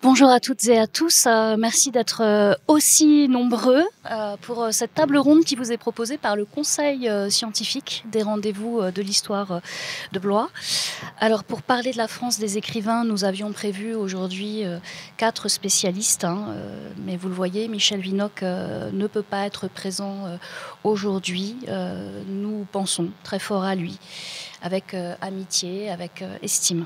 Bonjour à toutes et à tous, merci d'être aussi nombreux pour cette table ronde qui vous est proposée par le Conseil scientifique des rendez-vous de l'histoire de Blois. Alors pour parler de la France des écrivains, nous avions prévu aujourd'hui 4 spécialistes, mais vous le voyez, Michel Vinocq ne peut pas être présent aujourd'hui. Nous pensons très fort à lui, avec amitié, avec estime.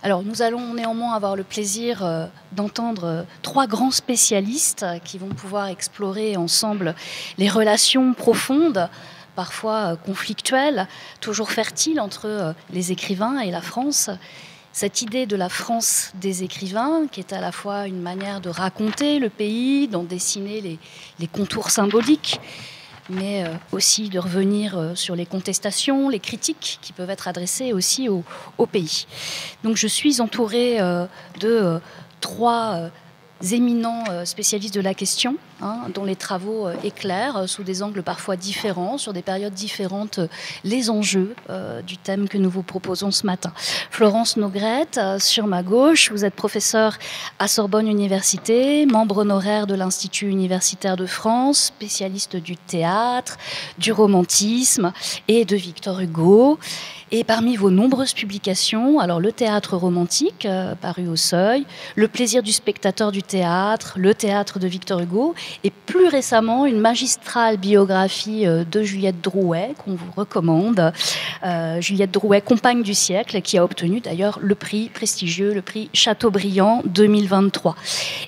Alors nous allons néanmoins avoir le plaisir d'entendre 3 grands spécialistes qui vont pouvoir explorer ensemble les relations profondes, parfois conflictuelles, toujours fertiles entre les écrivains et la France. Cette idée de la France des écrivains, qui est à la fois une manière de raconter le pays, d'en dessiner les contours symboliques, mais aussi de revenir sur les contestations, les critiques qui peuvent être adressées aussi au pays. Donc je suis entourée de 3 éminents spécialistes de la question, dont les travaux éclairent sous des angles parfois différents, sur des périodes différentes, les enjeux du thème que nous vous proposons ce matin. Florence Nogrette, sur ma gauche, vous êtes professeure à Sorbonne Université, membre honoraire de l'Institut universitaire de France, spécialiste du théâtre, du romantisme et de Victor Hugo. Et parmi vos nombreuses publications, alors le théâtre romantique, paru au Seuil, le plaisir du spectateur du théâtre, le théâtre de Victor Hugo, et plus récemment une magistrale biographie de Juliette Drouet, qu'on vous recommande. Juliette Drouet, compagne du siècle, qui a obtenu d'ailleurs le prix prestigieux, le prix Chateaubriand 2023.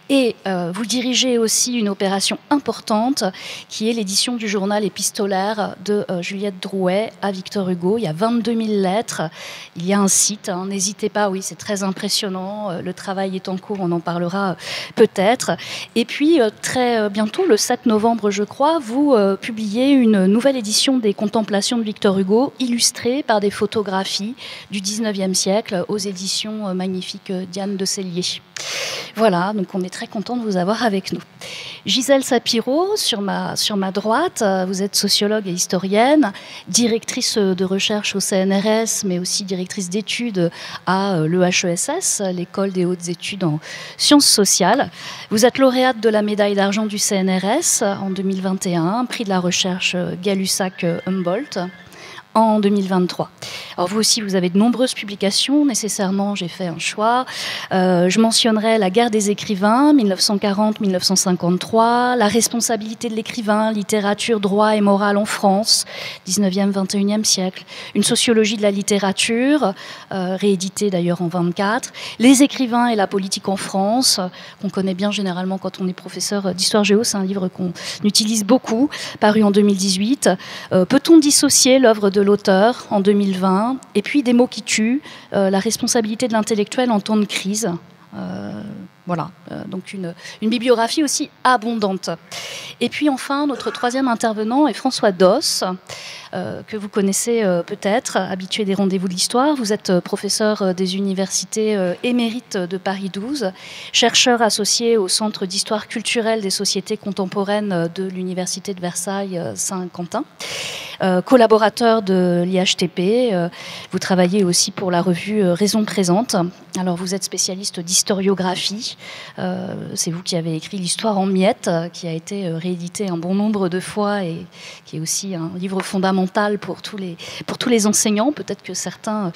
Et vous dirigez aussi une opération importante, qui est l'édition du journal épistolaire de Juliette Drouet à Victor Hugo. Il y a 22 000 lettres, il y a un site, n'hésitez pas, oui, c'est très impressionnant, le travail est en cours, on en parlera peut-être. Et puis très bientôt, le 7 novembre je crois, vous publiez une nouvelle édition des Contemplations de Victor Hugo, illustrée par des photographies du 19e siècle aux éditions magnifiques Diane de Cellier. Voilà, donc on est très content de vous avoir avec nous. Gisèle Sapiro, sur ma droite, vous êtes sociologue et historienne, directrice de recherche au CNRS, mais aussi directrice d'études à l'EHESS, l'École des hautes études en sciences sociales. Vous êtes lauréate de la médaille d'argent du CNRS en 2021, prix de la recherche Gay-Lussac-Humboldt en 2023. Alors vous aussi, vous avez de nombreuses publications, nécessairement, j'ai fait un choix. Je mentionnerai La guerre des écrivains, 1940-1953, La responsabilité de l'écrivain, littérature, droit et morale en France, 19e, 21e siècle, Une sociologie de la littérature, rééditée d'ailleurs en 24, Les écrivains et la politique en France, qu'on connaît bien généralement quand on est professeur d'histoire géo, c'est un livre qu'on utilise beaucoup, paru en 2018. Peut-on dissocier l'œuvre de l'auteur en 2020, et puis Des mots qui tuent, la responsabilité de l'intellectuel en temps de crise. Voilà, donc une bibliographie aussi abondante. Et puis enfin, notre 3e intervenant est François Doss, que vous connaissez peut-être, habitué des rendez-vous de l'histoire. Vous êtes professeur des universités émérite de Paris 12, chercheur associé au Centre d'histoire culturelle des sociétés contemporaines de l'Université de Versailles Saint-Quentin, collaborateur de l'IHTP. Vous travaillez aussi pour la revue Raison Présente. Alors vous êtes spécialiste d'historiographie. C'est vous qui avez écrit L'histoire en miettes, qui a été réédité un bon nombre de fois et qui est aussi un livre fondamental pour tous les enseignants. Peut-être que certains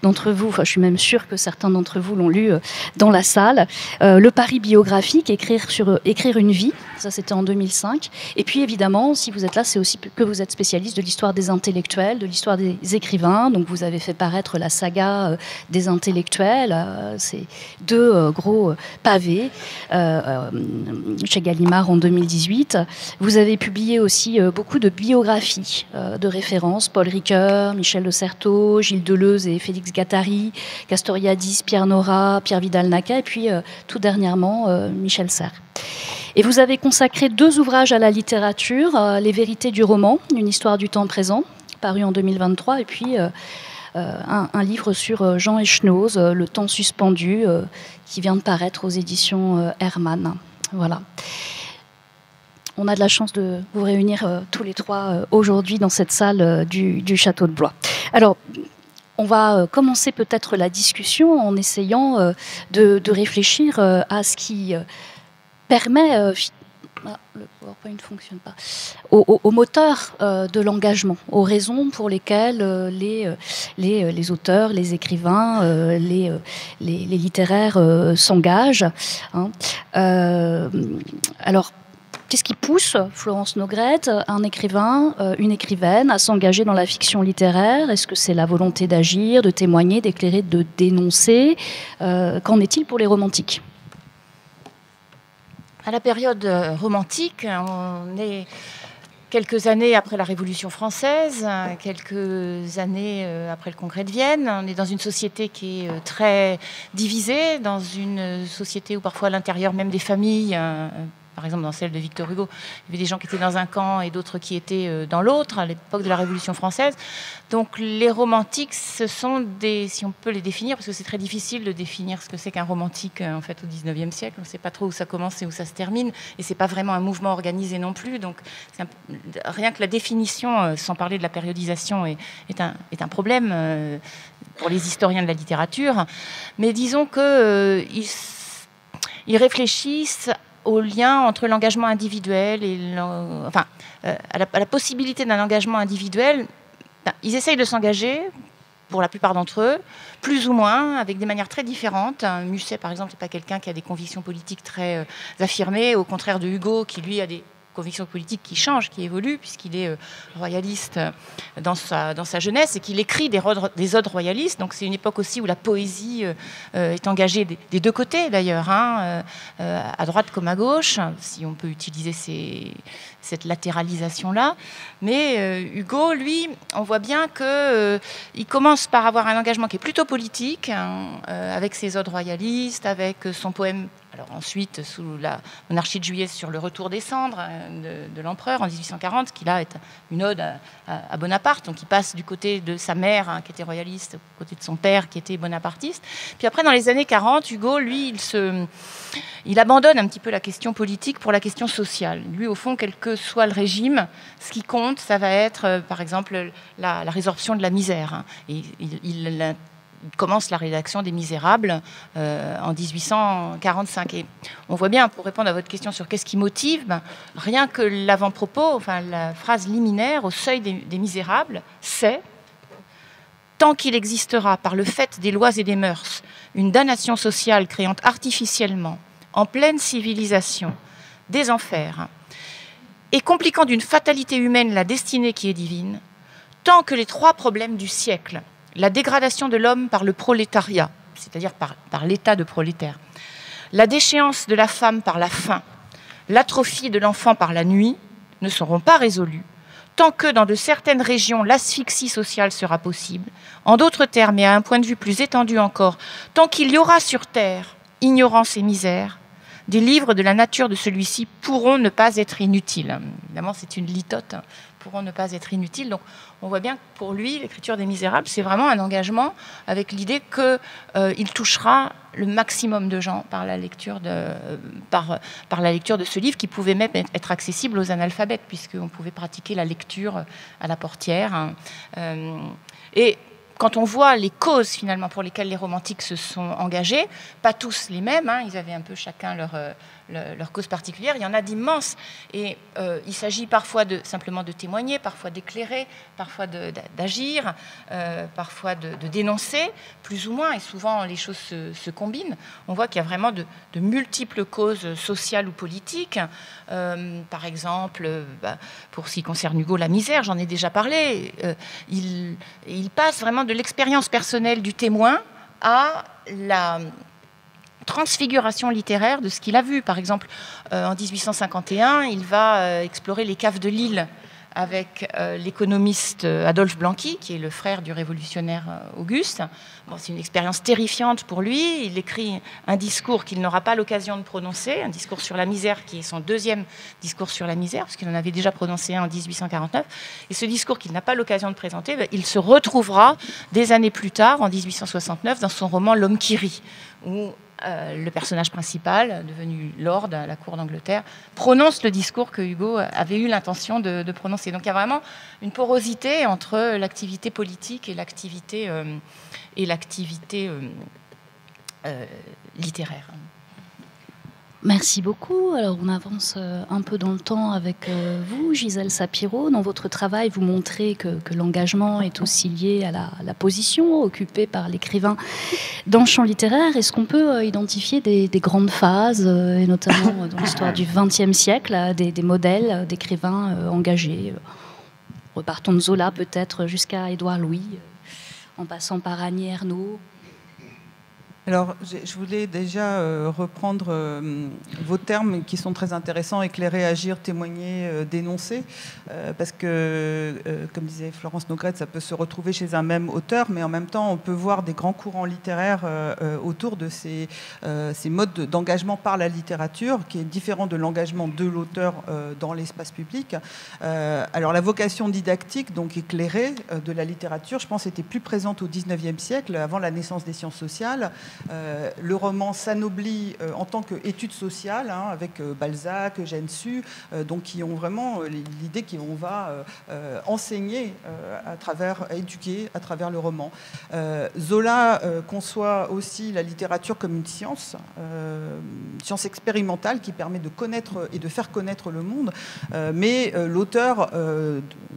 d'entre vous, enfin je suis même sûre que certains d'entre vous l'ont lu dans la salle. Le pari biographique, écrire une vie, ça c'était en 2005. Et puis évidemment, si vous êtes là, c'est aussi que vous êtes spécialiste de l'histoire des intellectuels, de l'histoire des écrivains. Donc vous avez fait paraître la saga des intellectuels, ces 2 gros pavés chez Gallimard en 2018. Vous avez publié aussi beaucoup de biographies de référence, Paul Ricoeur, Michel de Certeau, Gilles Deleuze et Félix Guattari, Castoriadis, Pierre Nora, Pierre Vidal-Naquet, et puis tout dernièrement Michel Serres. Et vous avez consacré 2 ouvrages à la littérature, Les vérités du roman, une histoire du temps présent, paru en 2023, et puis un livre sur Jean Echenoz, Le temps suspendu, qui vient de paraître aux éditions Hermann. Voilà. On a de la chance de vous réunir tous les 3 aujourd'hui dans cette salle du Château de Blois. Alors, On va commencer peut-être la discussion en essayant de réfléchir à ce qui permet, le PowerPoint ne fonctionne pas, au moteur de l'engagement, aux raisons pour lesquelles les auteurs, les écrivains, les littéraires s'engagent. Hein. Alors, qu'est-ce qui pousse Florence Nogrette, un écrivain, une écrivaine, à s'engager dans la fiction littéraire? Est-ce que c'est la volonté d'agir, de témoigner, d'éclairer, de dénoncer? Qu'en est-il pour les romantiques? À la période romantique, on est quelques années après la Révolution française, quelques années après le Congrès de Vienne. On est dans une société qui est très divisée, dans une société où parfois à l'intérieur même des familles, par exemple dans celle de Victor Hugo, il y avait des gens qui étaient dans un camp et d'autres qui étaient dans l'autre, à l'époque de la Révolution française. Donc les romantiques, ce sont des, si on peut les définir, parce que c'est très difficile de définir ce que c'est qu'un romantique en fait au 19e siècle, on ne sait pas trop où ça commence et où ça se termine, et c'est pas vraiment un mouvement organisé non plus, donc rien que la définition, sans parler de la périodisation, est un problème pour les historiens de la littérature, mais disons qu'ils réfléchissent au lien entre l'engagement individuel et à la possibilité d'un engagement individuel. Ils essayent de s'engager, pour la plupart d'entre eux, plus ou moins, avec des manières très différentes. Musset, par exemple, n'est pas quelqu'un qui a des convictions politiques très affirmées, au contraire de Hugo, qui lui a des convictions politiques qui changent, qui évoluent, puisqu'il est royaliste dans sa jeunesse et qu'il écrit des odes royalistes. Donc c'est une époque aussi où la poésie est engagée des deux côtés, d'ailleurs, hein, à droite comme à gauche, si on peut utiliser cette latéralisation-là. Mais Hugo, lui, on voit bien qu'il commence par avoir un engagement qui est plutôt politique, hein, avec ses odes royalistes, avec son poème. Alors ensuite, sous la monarchie de Juillet, sur le retour des cendres de l'empereur en 1840, qui là est une ode à Bonaparte. Donc il passe du côté de sa mère, hein, qui était royaliste, au côté de son père, qui était bonapartiste. Puis après, dans les années 40, Hugo, lui, il abandonne un petit peu la question politique pour la question sociale. Lui, au fond, quel que soit le régime, ce qui compte, ça va être, par exemple, la résorption de la misère. Hein. Et il commence la rédaction des Misérables en 1845. Et on voit bien, pour répondre à votre question sur qu'est-ce qui motive, rien que l'avant-propos, enfin la phrase liminaire au seuil des Misérables, c'est « Tant qu'il existera par le fait des lois et des mœurs une damnation sociale créant artificiellement, en pleine civilisation, des enfers et compliquant d'une fatalité humaine la destinée qui est divine, tant que les trois problèmes du siècle, la dégradation de l'homme par le prolétariat, c'est-à-dire par l'état de prolétaire, la déchéance de la femme par la faim, l'atrophie de l'enfant par la nuit, ne seront pas résolus, tant que dans de certaines régions l'asphyxie sociale sera possible, en d'autres termes et à un point de vue plus étendu encore, tant qu'il y aura sur terre ignorance et misère, des livres de la nature de celui-ci pourront ne pas être inutiles. Évidemment, c'est une litote, hein, pourront ne pas être inutiles. Donc, on voit bien que pour lui, l'écriture des Misérables, c'est vraiment un engagement avec l'idée qu'il touchera le maximum de gens par la lecture par la lecture de ce livre, qui pouvait même être accessible aux analphabètes, puisqu'on pouvait pratiquer la lecture à la portière. Hein. Et quand on voit les causes finalement pour lesquelles les romantiques se sont engagés, pas tous les mêmes, hein, ils avaient un peu chacun leur cause particulière, il y en a d'immenses. Et il s'agit parfois simplement de témoigner, parfois d'éclairer, parfois d'agir, parfois de dénoncer, plus ou moins, et souvent les choses se combinent. On voit qu'il y a vraiment de multiples causes sociales ou politiques. Par exemple, pour ce qui concerne Hugo, la misère, j'en ai déjà parlé, il passe vraiment de l'expérience personnelle du témoin à la transfiguration littéraire de ce qu'il a vu. Par exemple, en 1851, il va explorer les caves de Lille avec l'économiste Adolphe Blanqui, qui est le frère du révolutionnaire Auguste. Bon, c'est une expérience terrifiante pour lui. Il écrit un discours qu'il n'aura pas l'occasion de prononcer, un discours sur la misère, qui est son deuxième discours sur la misère, parce qu'il en avait déjà prononcé un en 1849. Et ce discours qu'il n'a pas l'occasion de présenter, il se retrouvera des années plus tard, en 1869, dans son roman « L'homme qui rit », où le personnage principal, devenu Lord à la cour d'Angleterre, prononce le discours que Hugo avait eu l'intention de prononcer. Donc il y a vraiment une porosité entre l'activité politique et l'activité littéraire. Merci beaucoup. Alors, on avance un peu dans le temps avec vous, Gisèle Sapiro. Dans votre travail, vous montrez que l'engagement est aussi lié à la position occupée par l'écrivain dans le champ littéraire. Est-ce qu'on peut identifier des grandes phases, et notamment dans l'histoire du XXe siècle, des modèles d'écrivains engagés? Repartons de Zola peut-être jusqu'à Édouard Louis, en passant par Annie Ernaux. Alors, je voulais déjà reprendre vos termes qui sont très intéressants, éclairer, agir, témoigner, dénoncer, parce que, comme disait Florence Nogrette, ça peut se retrouver chez un même auteur, mais en même temps, on peut voir des grands courants littéraires autour de ces modes d'engagement par la littérature, qui est différent de l'engagement de l'auteur dans l'espace public. Alors, la vocation didactique, donc éclairée, de la littérature, je pense, était plus présente au XIXe siècle, avant la naissance des sciences sociales. Le roman s'anoblit en tant qu'étude sociale, hein, avec Balzac, Eugène Sue, donc qui ont vraiment l'idée qu'on va enseigner éduquer à travers le roman. Zola conçoit aussi la littérature comme une science expérimentale qui permet de connaître et de faire connaître le monde, mais l'auteur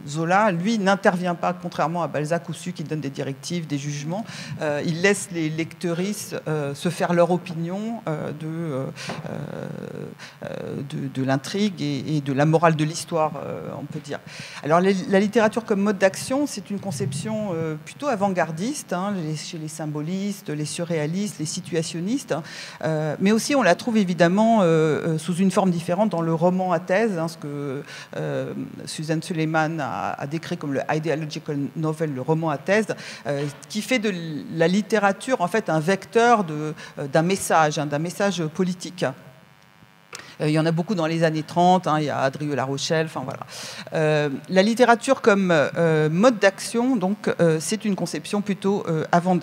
Zola, lui, n'intervient pas, contrairement à Balzac ou Sue qui donne des directives, des jugements. Il laisse les lectrices se faire leur opinion de l'intrigue et de la morale de l'histoire, on peut dire. Alors la littérature comme mode d'action, c'est une conception plutôt avant-gardiste, hein, chez les symbolistes, les surréalistes, les situationnistes, mais aussi on la trouve évidemment sous une forme différente dans le roman à thèse, hein, ce que Suzanne Suleiman a décrit comme le ideological novel, le roman à thèse, qui fait de la littérature en fait un vecteur d'un message politique. Il y en a beaucoup dans les années 30, hein, il y a Adrieux La Rochelle, enfin voilà. La littérature comme mode d'action, donc, c'est une conception plutôt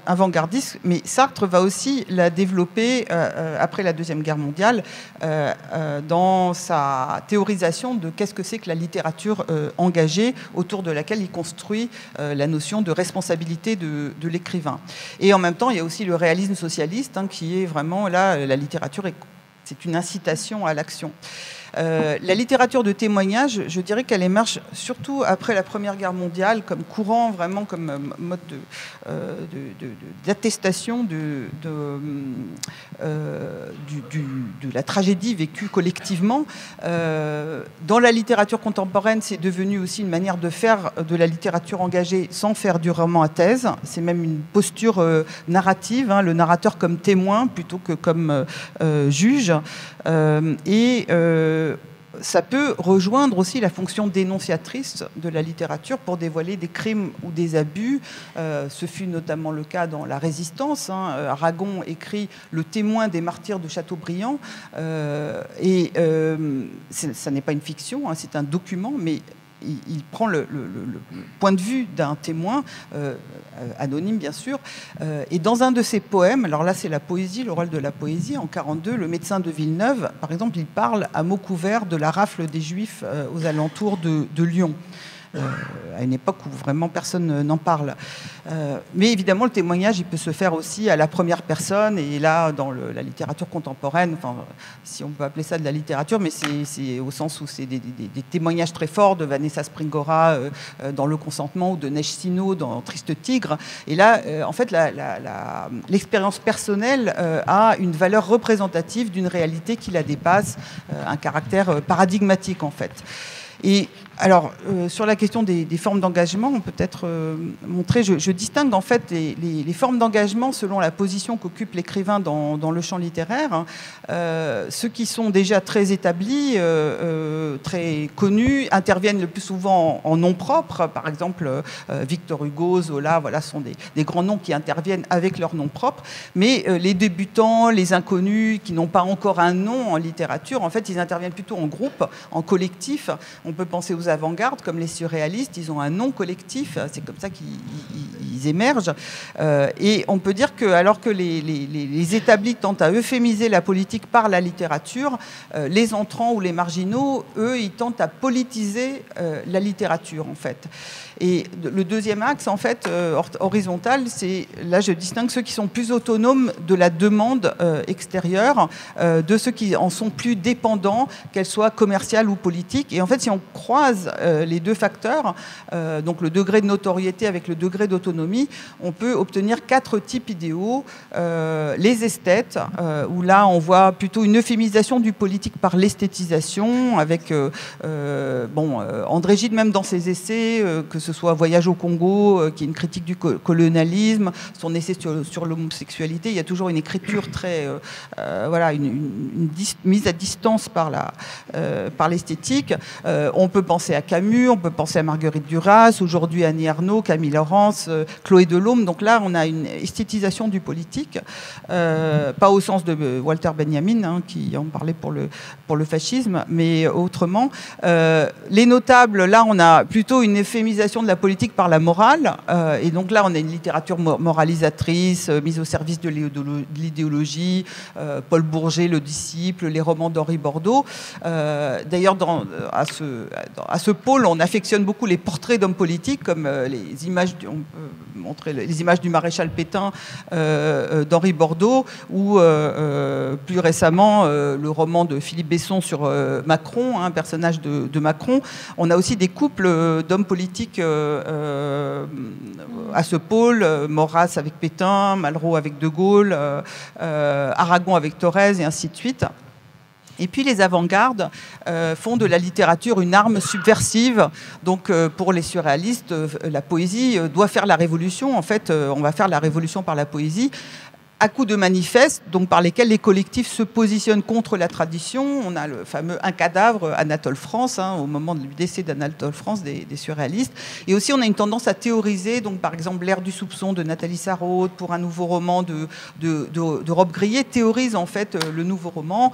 avant-gardiste, mais Sartre va aussi la développer après la Deuxième Guerre mondiale dans sa théorisation de qu'est-ce que c'est que la littérature engagée, autour de laquelle il construit la notion de responsabilité de l'écrivain. Et en même temps, il y a aussi le réalisme socialiste, hein, qui est vraiment là, la littérature c'est une incitation à l'action. La littérature de témoignage, je dirais qu'elle émerge surtout après la Première Guerre mondiale comme courant, vraiment comme mode d'attestation de la tragédie vécue collectivement. Dans la littérature contemporaine, c'est devenu aussi une manière de faire de la littérature engagée sans faire du roman à thèse. C'est même une posture narrative, hein, le narrateur comme témoin plutôt que comme juge. Ça peut rejoindre aussi la fonction dénonciatrice de la littérature pour dévoiler des crimes ou des abus. Ce fut notamment le cas dans La Résistance. Hein. Aragon écrit « Le témoin des martyrs de Chateaubriand ». Ça n'est pas une fiction, hein, c'est un document, mais il prend le point de vue d'un témoin, anonyme bien sûr, et dans un de ses poèmes, alors là c'est la poésie, le rôle de la poésie, en 1942, le médecin de Villeneuve, par exemple, il parle à mots couverts de la rafle des Juifs aux alentours de Lyon. À une époque où vraiment personne n'en parle. Mais évidemment, le témoignage, il peut se faire aussi à la première personne. Et là, dans la littérature contemporaine, enfin, si on peut appeler ça de la littérature, mais c'est au sens où c'est des témoignages très forts de Vanessa Springora dans Le Consentement ou de Neige Sino dans Triste Tigre. Et là, en fait, l'expérience personnelle a une valeur représentative d'une réalité qui la dépasse, un caractère paradigmatique, en fait. Et alors, sur la question des formes d'engagement, on peut peut-être montrer, je distingue en fait les formes d'engagement selon la position qu'occupe l'écrivain dans le champ littéraire. Hein. Ceux qui sont déjà très établis, très connus, interviennent le plus souvent en nom propre. Par exemple, Victor Hugo, Zola, voilà, sont des grands noms qui interviennent avec leur nom propre. Mais les débutants, les inconnus, qui n'ont pas encore un nom en littérature, en fait, ils interviennent plutôt en groupe, en collectif. On peut penser aux aux avant-gardes, comme les surréalistes, ils ont un nom collectif, c'est comme ça qu'ils émergent. Et on peut dire que, alors que les établis tentent à euphémiser la politique par la littérature, les entrants ou les marginaux, eux, ils tentent à politiser la littérature, en fait. Et le deuxième axe, en fait, horizontal, c'est, là je distingue ceux qui sont plus autonomes de la demande extérieure, de ceux qui en sont plus dépendants, qu'elle soit commerciale ou politique. Et en fait, si on croise les deux facteurs, donc le degré de notoriété avec le degré d'autonomie, on peut obtenir 4 types idéaux. Les esthètes, où là on voit plutôt une euphémisation du politique par l'esthétisation, avec André Gide, même dans ses essais, que ce soit Voyage au Congo, qui est une critique du colonialisme, son essai sur l'homosexualité, il y a toujours une écriture très, une mise à distance par l'esthétique. On peut penser à Camus, on peut penser à Marguerite Duras, aujourd'hui Annie Ernaux, Camille Laurence, Chloé Delhomme. Donc là, on a une esthétisation du politique, pas au sens de Walter Benjamin, hein, qui en parlait pour le fascisme, mais autrement. Les notables, là, on a plutôt une euphémisation de la politique par la morale, et donc là, on a une littérature moralisatrice, mise au service de l'idéologie, Paul Bourget, Le Disciple, les romans d'Henri Bordeaux. D'ailleurs, à ce pôle, on affectionne beaucoup les portraits d'hommes politiques, comme les images, on peut montrer les images du maréchal Pétain d'Henri Bordeaux, ou plus récemment le roman de Philippe Besson sur Macron, un personnage de Macron. On a aussi des couples d'hommes politiques à ce pôle, Maurras avec Pétain, Malraux avec De Gaulle, Aragon avec Thorez, et ainsi de suite. Et puis les avant-gardes font de la littérature une arme subversive. Donc pour les surréalistes, la poésie doit faire la révolution. En fait, on va faire la révolution par la poésie, à coups de manifestes, donc par lesquels les collectifs se positionnent contre la tradition. On a le fameux Un cadavre, Anatole France, hein, au moment du décès d'Anatole France, des surréalistes. Et aussi, on a une tendance à théoriser, donc par exemple L'ère du soupçon de Nathalie Sarraute, pour un nouveau roman de Rob Grillet, théorise en fait le nouveau roman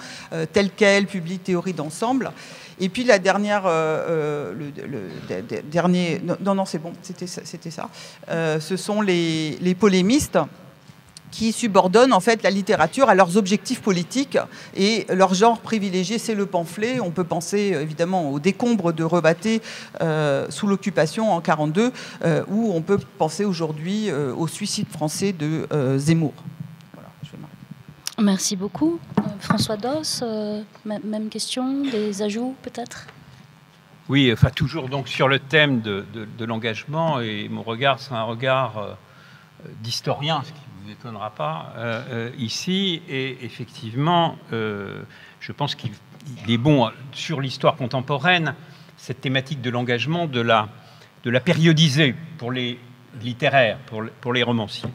tel quel, publie Théorie d'ensemble. Et puis la dernière, dernier, non, c'est bon, c'était ça. Ce sont les polémistes, qui subordonnent en fait la littérature à leurs objectifs politiques, et leur genre privilégié, c'est le pamphlet. On peut penser évidemment au décombre de Rebatté sous l'occupation en 1942, ou on peut penser aujourd'hui au suicide français de Zemmour. Voilà, je vais m'arrêter. Merci beaucoup. François Doss, même question, des ajouts peut-être? Oui, enfin toujours donc sur le thème de l'engagement, et mon regard, c'est un regard d'historien, ce qui ne vous étonnera pas ici, et effectivement, je pense qu'il est bon sur l'histoire contemporaine, cette thématique de l'engagement, de la périodiser pour les littéraires, pour les romanciers.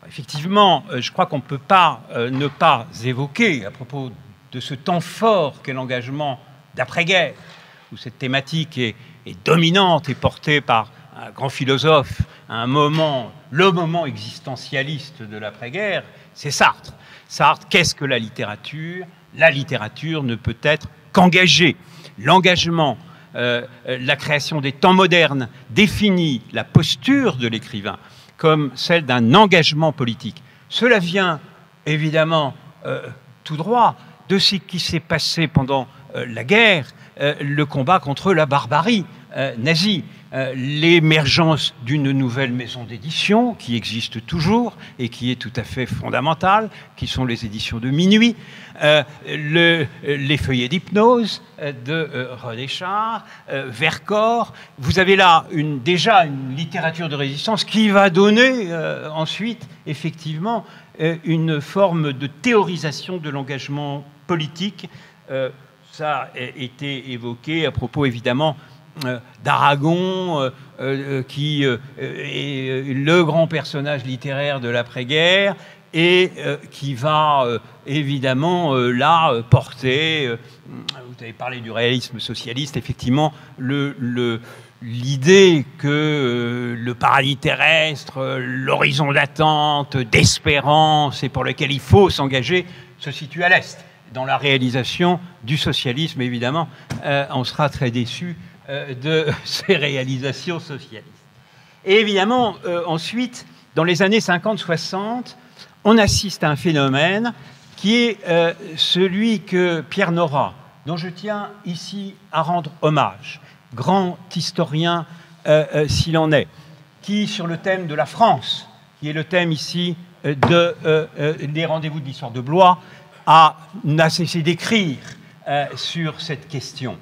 Effectivement, je crois qu'on ne peut pas ne pas évoquer, à propos de ce temps fort qu'est l'engagement d'après-guerre, où cette thématique est dominante et portée par un grand philosophe, à le moment existentialiste de l'après-guerre, c'est Sartre. Sartre, qu'est-ce que la littérature? La littérature ne peut être qu'engagée. L'engagement, la création des temps modernes définit la posture de l'écrivain comme celle d'un engagement politique. Cela vient évidemment tout droit de ce qui s'est passé pendant la guerre, le combat contre la barbarie nazie, l'émergence d'une nouvelle maison d'édition qui existe toujours et qui est tout à fait fondamentale, qui sont les éditions de Minuit, les feuillets d'hypnose de René Char, Vercors. Vous avez là déjà une littérature de résistance qui va donner ensuite effectivement une forme de théorisation de l'engagement politique. Ça a été évoqué à propos évidemment d'Aragon, qui est le grand personnage littéraire de l'après-guerre et qui va évidemment là porter, vous avez parlé du réalisme socialiste, effectivement, l'idée que le paradis terrestre, l'horizon d'attente, d'espérance et pour lequel il faut s'engager, se situe à l'Est. Dans la réalisation du socialisme, évidemment, on sera très déçu de ces réalisations socialistes. Et évidemment, ensuite, dans les années 50-60, on assiste à un phénomène qui est celui que Pierre Nora, dont je tiens ici à rendre hommage, grand historien s'il en est, qui, sur le thème de la France, qui est le thème ici des rendez-vous de l'histoire de Blois, n'a cessé d'écrire sur cette question.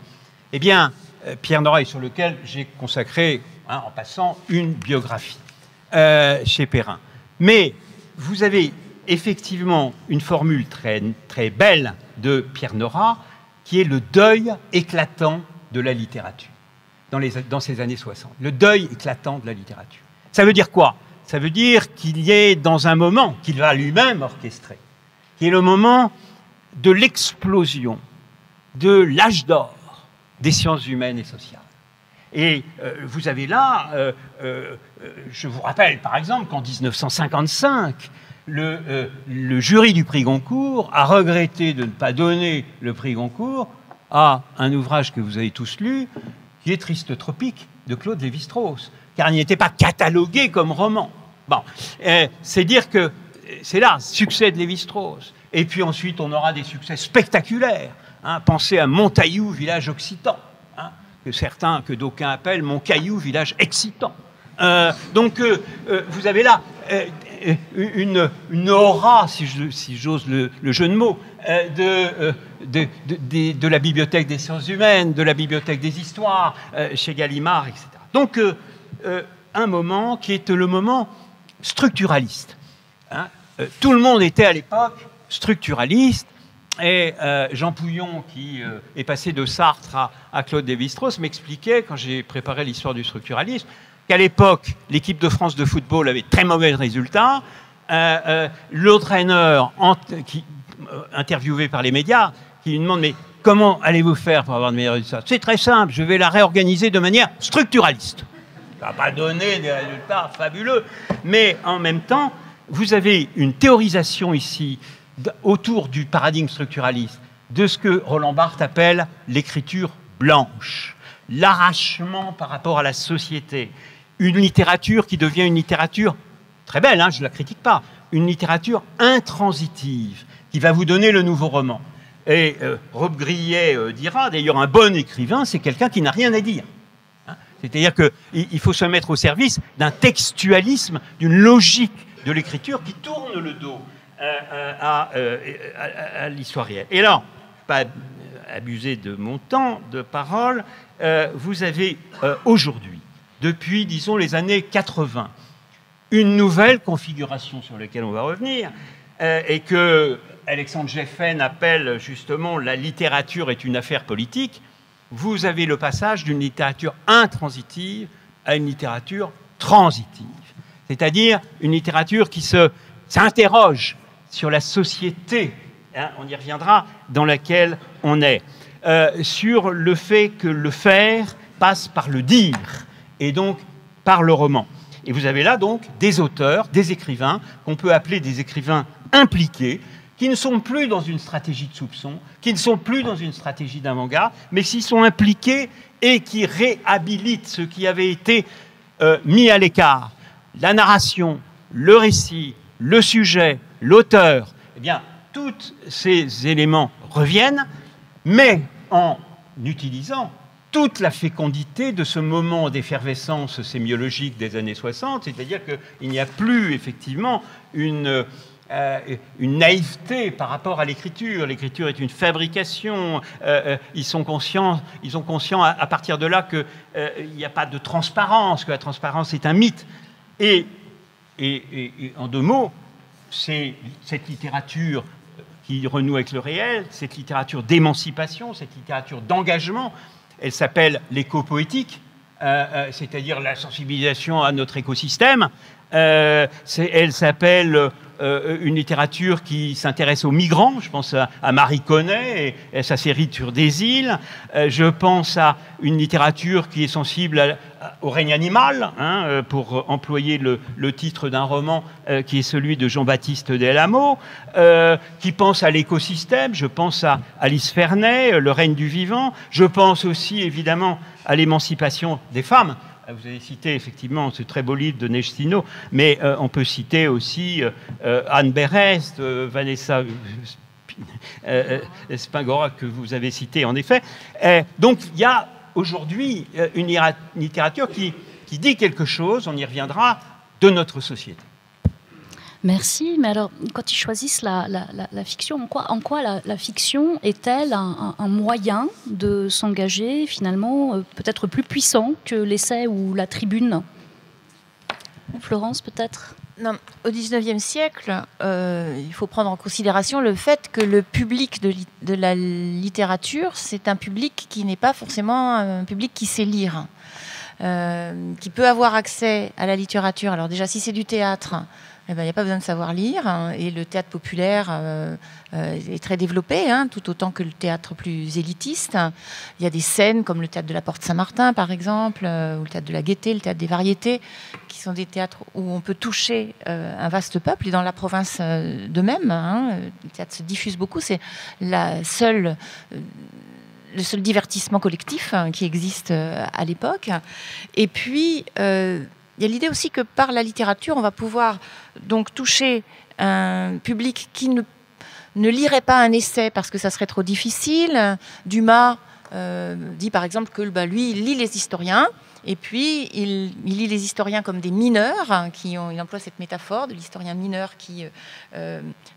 Eh bien, Pierre Nora, sur lequel j'ai consacré, en passant, une biographie chez Perrin. Mais vous avez effectivement une formule très, très belle de Pierre Nora, qui est le deuil éclatant de la littérature, dans ces années 60. Le deuil éclatant de la littérature. Ça veut dire quoi? Ça veut dire qu'il y est dans un moment qu'il va lui-même orchestrer, qui est le moment de l'explosion de l'âge d'or des sciences humaines et sociales. Et vous avez là, je vous rappelle par exemple qu'en 1955, le jury du prix Goncourt a regretté de ne pas donner le prix Goncourt à un ouvrage que vous avez tous lu, qui est Triste Tropique de Claude Lévi-Strauss, car il n'était pas catalogué comme roman. Bon, c'est dire que c'est là, succès de Lévi-Strauss. Et puis ensuite, on aura des succès spectaculaires. Hein, pensez à Montaillou, village occitan, hein, que d'aucuns appellent Moncaillou, village excitant. Donc, vous avez là une aura, si j'ose le jeu de mots, de la bibliothèque des sciences humaines, de la bibliothèque des histoires, chez Gallimard, etc. Donc, un moment qui est le moment structuraliste. Hein. Tout le monde était à l'époque structuraliste, et Jean Pouillon, qui est passé de Sartre à Claude Lévi-Strauss, m'expliquait, quand j'ai préparé l'histoire du structuralisme, qu'à l'époque, l'équipe de France de football avait très mauvais résultats. L'entraîneur, interviewé par les médias, qui lui demande « Mais comment allez-vous faire pour avoir de meilleurs résultats ?» C'est très simple, je vais la réorganiser de manière structuraliste. Ça ne va pas donner des résultats fabuleux, mais en même temps, vous avez une théorisation ici autour du paradigme structuraliste de ce que Roland Barthes appelle l'écriture blanche, l'arrachement par rapport à la société, une littérature qui devient une littérature très belle, hein, je ne la critique pas, une littérature intransitive qui va vous donner le nouveau roman. Et Rob Grillet dira, d'ailleurs, un bon écrivain, c'est quelqu'un qui n'a rien à dire. Hein, c'est-à-dire qu'il faut se mettre au service d'un textualisme, d'une logique de l'écriture qui tourne le dos à l'histoire réelle. Et là, pas abuser de mon temps de parole, vous avez aujourd'hui, depuis, disons, les années 80, une nouvelle configuration sur laquelle on va revenir, et que Alexandre Geffen appelle justement « la littérature est une affaire politique », vous avez le passage d'une littérature intransitive à une littérature transitive, c'est-à-dire une littérature qui s'interroge sur la société, hein, on y reviendra, dans laquelle on est, sur le fait que le faire passe par le dire, et donc par le roman. Et vous avez là donc des auteurs, des écrivains, qu'on peut appeler des écrivains impliqués, qui ne sont plus dans une stratégie de soupçon, qui ne sont plus dans une stratégie d'avant-garde, mais qui sont impliqués et qui réhabilitent ce qui avait été mis à l'écart. La narration, le récit, le sujet, l'auteur, eh bien, tous ces éléments reviennent, mais en utilisant toute la fécondité de ce moment d'effervescence sémiologique des années 60, c'est-à-dire qu'il n'y a plus effectivement une naïveté par rapport à l'écriture. L'écriture est une fabrication. Ils sont conscients à partir de là qu'il n'y a pas de transparence, que la transparence est un mythe. Et en deux mots, c'est cette littérature qui renoue avec le réel, cette littérature d'émancipation, cette littérature d'engagement. Elle s'appelle l'éco-poétique, c'est-à-dire la sensibilisation à notre écosystème. Elle s'appelle une littérature qui s'intéresse aux migrants. Je pense à Marie Connet et sa série sur des îles. Je pense à une littérature qui est sensible au règne animal, hein, pour employer le titre d'un roman qui est celui de Jean-Baptiste Del Amo, qui pense à l'écosystème. Je pense à Alice Ferney, Le règne du vivant. Je pense aussi, évidemment, à l'émancipation des femmes. Vous avez cité effectivement ce très beau livre de Nechstino, mais on peut citer aussi Anne Berest, Vanessa Spingora, que vous avez cité en effet. Donc il y a aujourd'hui une littérature qui dit quelque chose, on y reviendra, de notre société. Merci, mais alors, quand ils choisissent la fiction, en quoi la fiction est-elle un moyen de s'engager, finalement, peut-être plus puissant que l'essai ou la tribune? Florence, peut-être? Non, au XIXe siècle, il faut prendre en considération le fait que le public de la littérature, c'est un public qui n'est pas forcément un public qui sait lire, qui peut avoir accès à la littérature. Alors déjà, si c'est du théâtre, il n'y a pas besoin de savoir lire, hein, et le théâtre populaire est très développé, hein, tout autant que le théâtre plus élitiste. Il y a des scènes comme le théâtre de la Porte Saint-Martin, par exemple, ou le théâtre de la Gaîté, le théâtre des Variétés, qui sont des théâtres où on peut toucher un vaste peuple, et dans la province de même, hein, le théâtre se diffuse beaucoup, c'est le seul divertissement collectif, hein, qui existe à l'époque. Et puis, il y a l'idée aussi que par la littérature, on va pouvoir donc toucher un public qui ne lirait pas un essai parce que ça serait trop difficile. Dumas dit par exemple que lui, il lit les historiens, et puis il lit les historiens comme des mineurs, hein, il emploie cette métaphore de l'historien mineur qui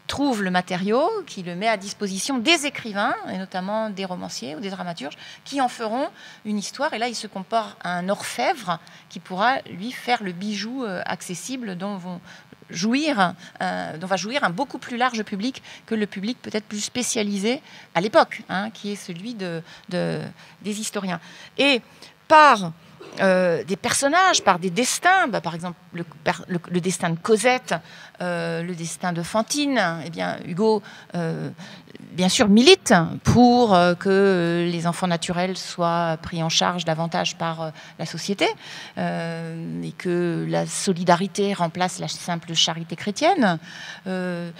trouve le matériau, qui le met à disposition des écrivains, et notamment des romanciers ou des dramaturges, qui en feront une histoire. Et là, il se compare à un orfèvre qui pourra, lui, faire le bijou accessible dont va jouir un beaucoup plus large public que le public peut-être plus spécialisé à l'époque, hein, qui est celui des historiens. Et par des personnages, par des destins, par exemple le destin de Cosette, le destin de Fantine, eh bien, Hugo, bien sûr, milite pour que les enfants naturels soient pris en charge davantage par la société, et que la solidarité remplace la simple charité chrétienne. La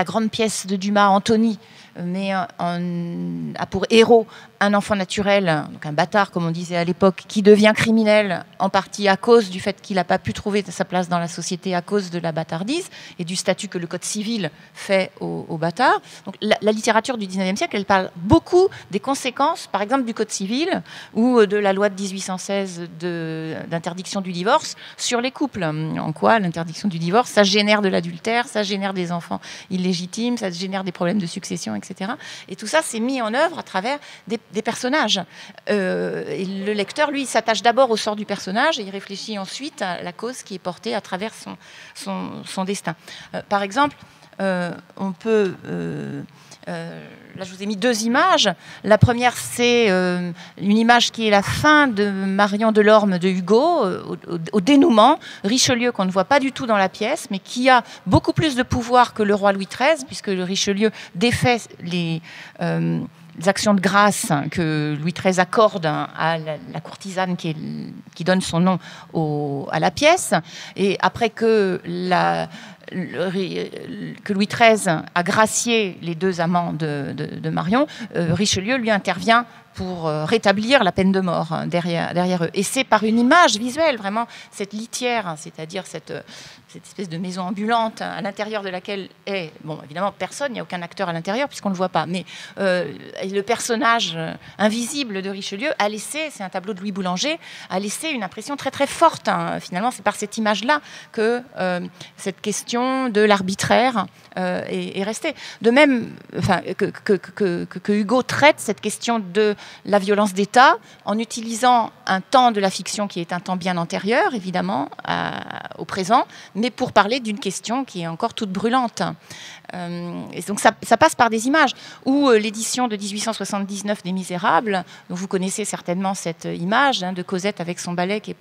grande pièce de Dumas, Antony, a pour héros un enfant naturel, donc un bâtard comme on disait à l'époque, qui devient criminel en partie à cause du fait qu'il n'a pas pu trouver sa place dans la société à cause de la bâtardise et du statut que le Code civil fait aux bâtards. Donc la littérature du XIXe siècle, elle parle beaucoup des conséquences, par exemple du Code civil ou de la loi de 1816 d'interdiction du divorce sur les couples. En quoi l'interdiction du divorce, ça génère de l'adultère, ça génère des enfants illégitimes, ça génère des problèmes de succession, etc. Et tout ça, c'est mis en œuvre à travers des personnages. Et le lecteur, lui, s'attache d'abord au sort du personnage et il réfléchit ensuite à la cause qui est portée à travers son destin. Par exemple, on peut... là, je vous ai mis deux images. La première, c'est une image qui est la fin de Marion Delorme de Hugo, au dénouement. Richelieu, qu'on ne voit pas du tout dans la pièce, mais qui a beaucoup plus de pouvoir que le roi Louis XIII, puisque le Richelieu défait les actions de grâce que Louis XIII accorde à la courtisane qui donne son nom à la pièce. Et après que Louis XIII a gracié les deux amants de Marion, Richelieu lui intervient pour rétablir la peine de mort derrière eux. Et c'est par une image visuelle, vraiment, cette litière, c'est-à-dire cette espèce de maison ambulante à l'intérieur de laquelle est, bon, évidemment, personne, il n'y a aucun acteur à l'intérieur puisqu'on ne le voit pas, mais le personnage invisible de Richelieu a laissé, c'est un tableau de Louis Boulanger, a laissé une impression très très forte. Hein. Finalement, c'est par cette image-là que cette question de l'arbitraire est restée. De même, que Hugo traite cette question de la violence d'État, en utilisant un temps de la fiction qui est un temps bien antérieur, évidemment, au présent, mais pour parler d'une question qui est encore toute brûlante. Et donc ça passe par des images. Ou l'édition de 1879 des Misérables, dont vous connaissez certainement cette image de Cosette avec son balai qui est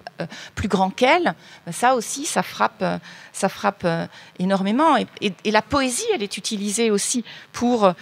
plus grand qu'elle. Ça aussi, ça frappe énormément. Et la poésie, elle est utilisée aussi pour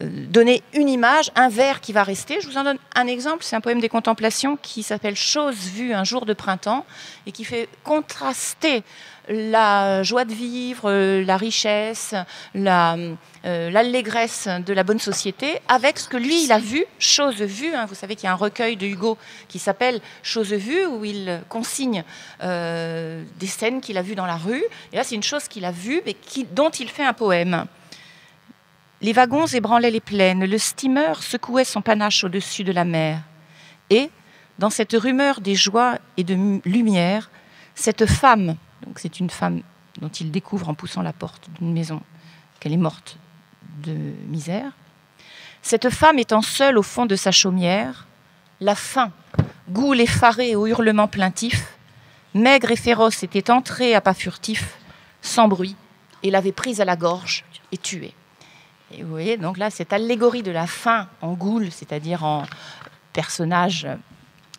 donner une image, un vers qui va rester. Je vous en donne un exemple. C'est un poème des Contemplations qui s'appelle « Chose vue un jour de printemps » et qui fait contraster la joie de vivre, la richesse, l'allégresse de la bonne société avec ce que lui, il a vu, chose vue. Vous savez qu'il y a un recueil de Hugo qui s'appelle « Chose vue » où il consigne des scènes qu'il a vues dans la rue. Et là, c'est une chose qu'il a vue mais dont il fait un poème. Les wagons ébranlaient les plaines, le steamer secouait son panache au-dessus de la mer. Et, dans cette rumeur des joies et de lumière, cette femme, donc c'est une femme dont il découvre en poussant la porte d'une maison qu'elle est morte de misère, cette femme étant seule au fond de sa chaumière, la faim, goule effarée aux hurlements plaintifs, maigre et féroce était entrée à pas furtifs, sans bruit, et l'avait prise à la gorge et tuée. Et vous voyez, donc là, cette allégorie de la faim en goule, c'est-à-dire en personnage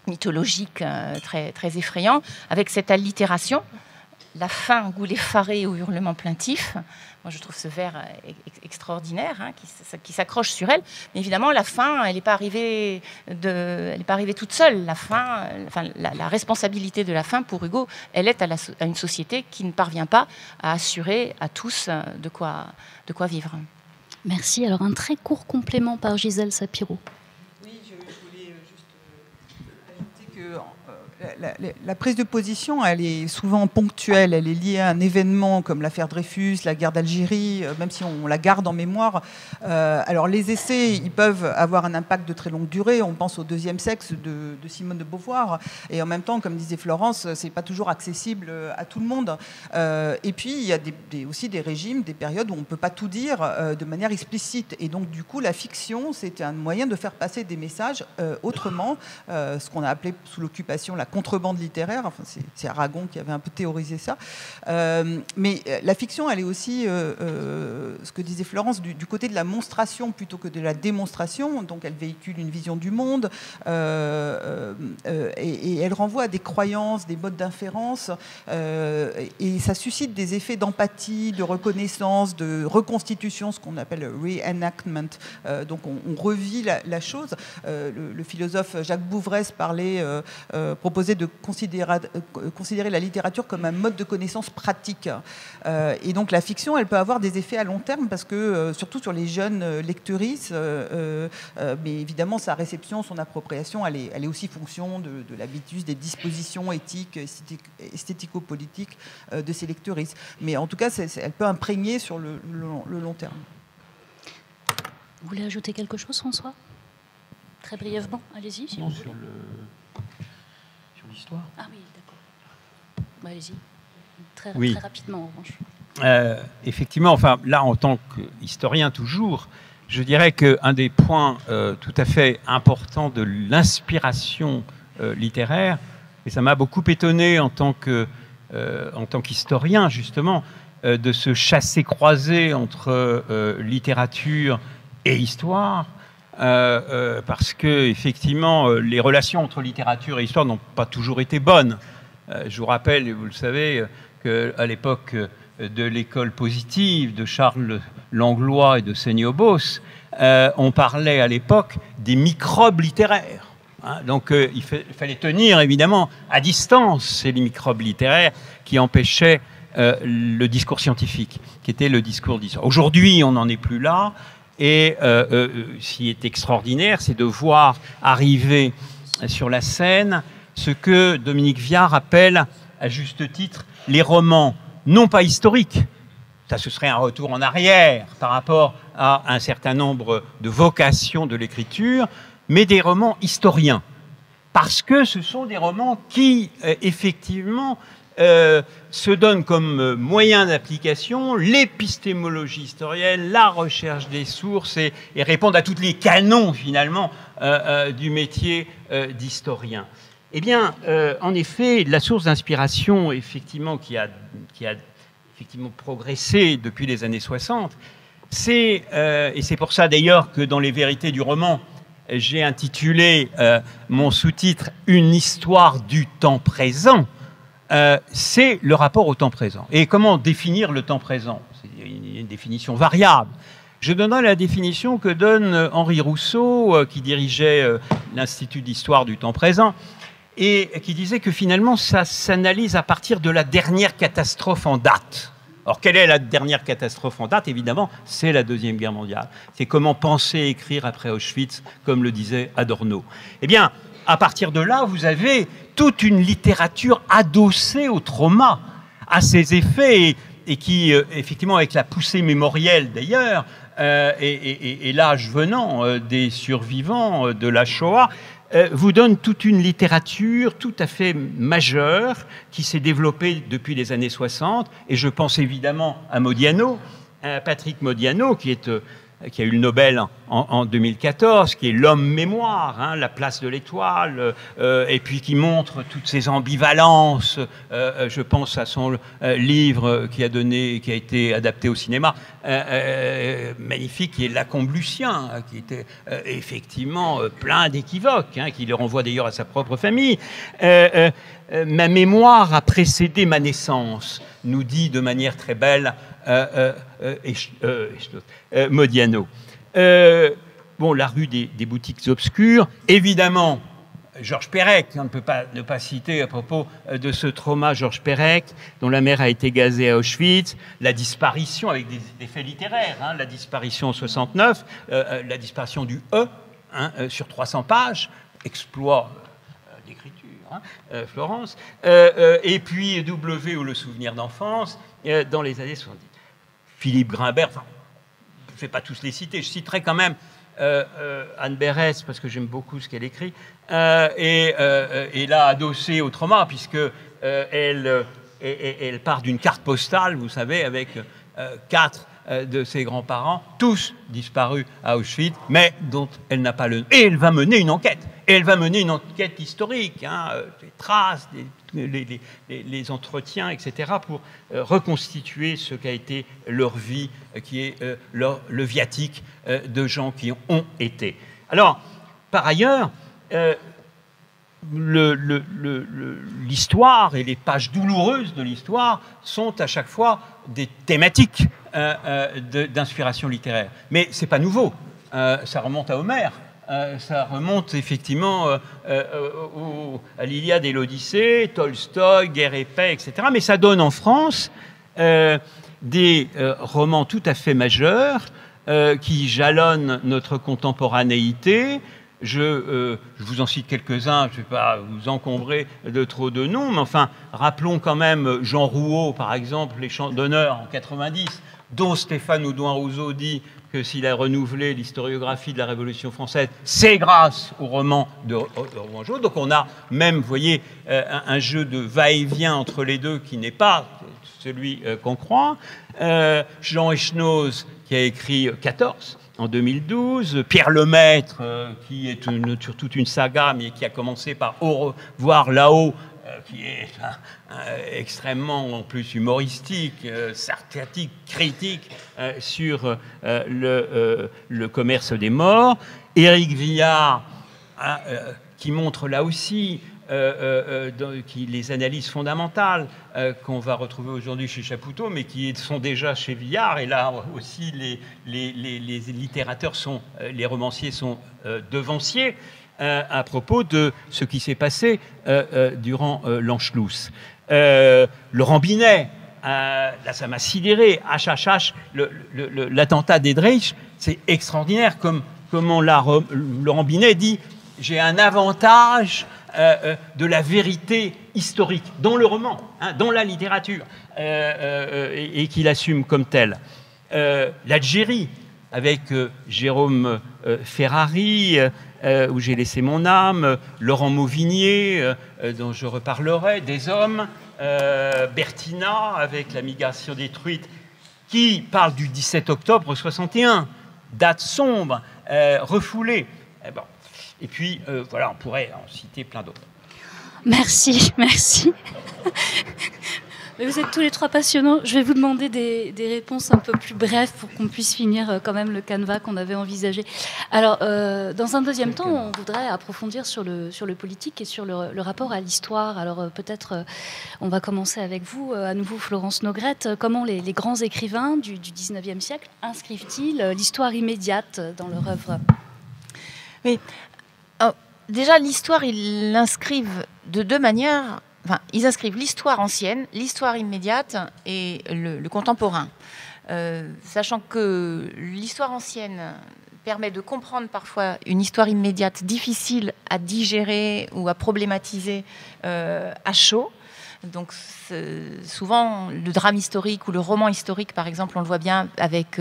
mythologique très, très effrayant, avec cette allitération, la faim, goule effarée au hurlement plaintif. Moi, je trouve ce vers extraordinaire, qui s'accroche sur elle. Mais évidemment, la faim, elle n'est pas arrivée toute seule. La faim, la responsabilité de la faim, pour Hugo, elle est à une société qui ne parvient pas à assurer à tous de quoi vivre. Merci. Alors, un très court complément par Gisèle Sapiro. Oui, je voulais juste ajouter que la prise de position, elle est souvent ponctuelle, elle est liée à un événement comme l'affaire Dreyfus, la guerre d'Algérie, même si on la garde en mémoire. Alors les essais, ils peuvent avoir un impact de très longue durée. On pense au deuxième sexe de Simone de Beauvoir. Et en même temps, comme disait Florence, c'est pas toujours accessible à tout le monde. Et puis, il y a aussi des régimes, des périodes où on ne peut pas tout dire de manière explicite. Et donc, du coup, la fiction, c'était un moyen de faire passer des messages autrement, ce qu'on a appelé sous l'occupation la contrebande littéraire. Enfin, c'est Aragon qui avait un peu théorisé ça. Mais la fiction, elle est aussi, ce que disait Florence, du côté de la monstration plutôt que de la démonstration. Donc, elle véhicule une vision du monde et elle renvoie à des croyances, des modes d'inférence. Et ça suscite des effets d'empathie, de reconnaissance, de reconstitution, ce qu'on appelle reenactment. Donc, on revit la chose. Le philosophe Jacques Bouvresse proposait de considérer la littérature comme un mode de connaissance pratique. Et donc la fiction, elle peut avoir des effets à long terme parce que, surtout sur les jeunes lectrices, mais évidemment sa réception, son appropriation, elle est aussi fonction de l'habitus, des dispositions éthiques, esthético-politiques de ces lectrices. Mais en tout cas, elle peut imprégner sur le long terme. Vous voulez ajouter quelque chose, François? Très brièvement, allez-y. Si non, sur l'histoire. Ah oui, d'accord. Bah, allez-y. Très rapidement, en revanche. Effectivement, enfin, là, en tant qu'historien toujours, je dirais qu'un des points tout à fait importants de l'inspiration littéraire, et ça m'a beaucoup étonné en tant qu'historien, justement, de ce chassé-croisé entre littérature et histoire, parce que effectivement les relations entre littérature et histoire n'ont pas toujours été bonnes. Je vous rappelle, et vous le savez, qu'à l'époque de l'école positive de Charles Langlois et de Seignobos, on parlait à l'époque des microbes littéraires. Donc il fallait tenir évidemment à distance ces microbes littéraires qui empêchaient le discours scientifique, qui était le discours d'histoire. Aujourd'hui, on n'en est plus là. Et ce qui est extraordinaire, c'est de voir arriver sur la scène ce que Dominique Viard appelle, à juste titre, les romans non pas historiques. Ça, ce serait un retour en arrière par rapport à un certain nombre de vocations de l'écriture, mais des romans historiens. Parce que ce sont des romans qui, effectivement, se donne comme moyen d'application l'épistémologie historienne, la recherche des sources et répondent à tous les canons finalement du métier d'historien. Eh bien, en effet, la source d'inspiration, effectivement, qui a effectivement progressé depuis les années 60, et c'est pour ça d'ailleurs que dans les vérités du roman, j'ai intitulé mon sous-titre « Une histoire du temps présent », c'est le rapport au temps présent. Et comment définir le temps présent? C'est une définition variable. Je donnerai la définition que donne Henri Rousseau, qui dirigeait l'Institut d'histoire du temps présent, et qui disait que finalement, ça s'analyse à partir de la dernière catastrophe en date. Alors, quelle est la dernière catastrophe en date? Évidemment, c'est la Deuxième Guerre mondiale. C'est comment penser et écrire après Auschwitz, comme le disait Adorno. Eh bien, à partir de là, vous avez toute une littérature adossée au trauma, à ses effets, et qui, effectivement, avec la poussée mémorielle d'ailleurs, et l'âge venant des survivants de la Shoah, vous donne toute une littérature tout à fait majeure qui s'est développée depuis les années 60. Et je pense évidemment à Modiano, Patrick Modiano, qui a eu le Nobel en 2014, qui est l'homme mémoire, hein, la place de l'étoile, et puis qui montre toutes ces ambivalences. Je pense à son livre qui a été adapté au cinéma, magnifique, qui est Lacombe-Lucien, qui était effectivement plein d'équivoques, hein, qui le renvoie d'ailleurs à sa propre famille. Ma mémoire a précédé ma naissance, nous dit de manière très belle Modiano. Bon, la rue des boutiques obscures, évidemment, Georges Perec, on ne peut pas ne pas citer à propos de ce trauma Georges Perec, dont la mère a été gazée à Auschwitz, la disparition, avec des faits littéraires, hein, la disparition en 69, la disparition du E, hein, sur 300 pages, exploit d'écriture, hein, Florence, et puis W ou le souvenir d'enfance, dans les années 70. Philippe Grimbert, enfin, je ne vais pas tous les citer, je citerai quand même Anne Berès, parce que j'aime beaucoup ce qu'elle écrit, et là, adossée au trauma, puisque elle part d'une carte postale, vous savez, avec 4 de ses grands-parents, tous disparus à Auschwitz, mais dont elle n'a pas le... Et elle va mener une enquête. Et elle va mener une enquête historique, hein, les traces, les entretiens, etc., pour reconstituer ce qu'a été leur vie, qui est le viatique de gens qui ont été. Alors, par ailleurs, l'histoire et les pages douloureuses de l'histoire sont à chaque fois des thématiques d'inspiration littéraire. Mais ce n'est pas nouveau. Ça remonte à Homère. Ça remonte effectivement à l'Iliade et l'Odyssée, Tolstoï, Guerre et paix, etc. Mais ça donne en France des romans tout à fait majeurs qui jalonnent notre contemporanéité. Je vous en cite quelques-uns, je ne vais pas vous encombrer de trop de noms, mais enfin, rappelons quand même Jean Rouault, par exemple, Les Chants d'honneur en 90, dont Stéphane Audouin-Rousseau dit que s'il a renouvelé l'historiographie de la Révolution française, c'est grâce au roman de Rouen-Jaud. Donc on a même, vous voyez, un jeu de va-et-vient entre les deux qui n'est pas celui qu'on croit. Jean Echenoz, qui a écrit 14 en 2012, Pierre Lemaître, qui est sur toute une saga, mais qui a commencé par Au revoir là-haut, qui est extrêmement en plus humoristique, sarcastique, critique sur le commerce des morts. Éric Viard, qui montre là aussi les analyses fondamentales qu'on va retrouver aujourd'hui chez Chapoutot, mais qui sont déjà chez Viard. Et là aussi, les littérateurs les romanciers sont devanciers à propos de ce qui s'est passé durant l'Anschluss. Laurent Binet, là ça m'a sidéré, HHH, l'attentat d'Eddreich, c'est extraordinaire comment Laurent Binet dit « j'ai un avantage de la vérité historique dans le roman, hein, dans la littérature, et qu'il assume comme tel. L'Algérie, avec Jérôme Ferrari, où j'ai laissé mon âme, Laurent Mauvignier, dont je reparlerai, Des hommes, Bertina avec la migration détruite, qui parle du 17 octobre 61, date sombre, refoulée. Bon. Et puis, voilà, on pourrait en citer plein d'autres. Merci, merci. Mais vous êtes tous les trois passionnants. Je vais vous demander des réponses un peu plus brèves pour qu'on puisse finir quand même le canevas qu'on avait envisagé. Alors, dans un deuxième temps, on voudrait approfondir sur le politique et sur le rapport à l'histoire. Alors, peut-être, on va commencer avec vous, à nouveau, Florence Nogrette. Comment les grands écrivains du 19e siècle inscrivent-ils l'histoire immédiate dans leur œuvre ? Oui. Alors, déjà, l'histoire, ils l'inscrivent de deux manières. Enfin, ils inscrivent l'histoire ancienne, l'histoire immédiate et le contemporain. Sachant que l'histoire ancienne permet de comprendre parfois une histoire immédiate difficile à digérer ou à problématiser à chaud. Donc souvent, le drame historique ou le roman historique, par exemple, on le voit bien avec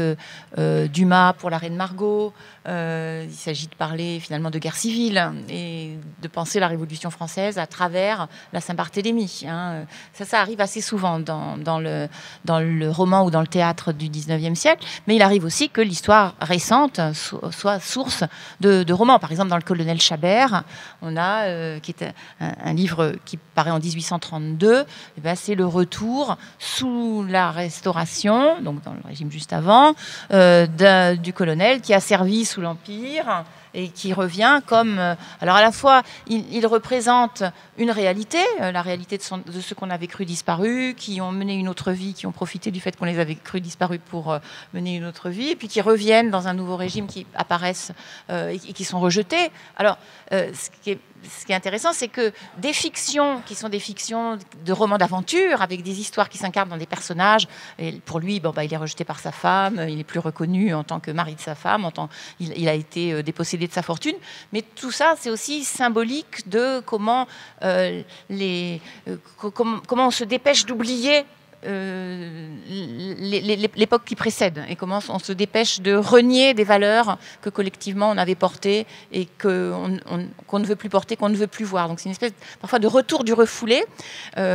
Dumas pour La Reine Margot. Il s'agit de parler finalement de guerre civile et de penser la Révolution française à travers la Saint-Barthélemy. Hein. Ça arrive assez souvent dans le roman ou dans le théâtre du 19e siècle, mais il arrive aussi que l'histoire récente soit source de romans. Par exemple, dans Le Colonel Chabert, on a, qui est un livre qui paraît en 1832, et ben, c'est le retour sous la Restauration, donc dans le régime juste avant, du colonel qui a servi sous l'Empire et qui revient comme... alors à la fois, il représente une réalité, la réalité de ceux qu'on avait cru disparus, qui ont mené une autre vie, qui ont profité du fait qu'on les avait cru disparus pour mener une autre vie, et puis qui reviennent dans un nouveau régime, qui apparaissent et qui sont rejetés. Alors, ce qui est intéressant, c'est que des fictions qui sont des fictions de romans d'aventure, avec des histoires qui s'incarnent dans des personnages, et pour lui, il est rejeté par sa femme, il n'est plus reconnu en tant que mari de sa femme, il a été dépossédé de sa fortune, mais tout ça, c'est aussi symbolique de comment comment on se dépêche d'oublier l'époque qui précède et comment on se dépêche de renier des valeurs que collectivement on avait portées et qu'on ne veut plus porter, qu'on ne veut plus voir. Donc c'est une espèce parfois de retour du refoulé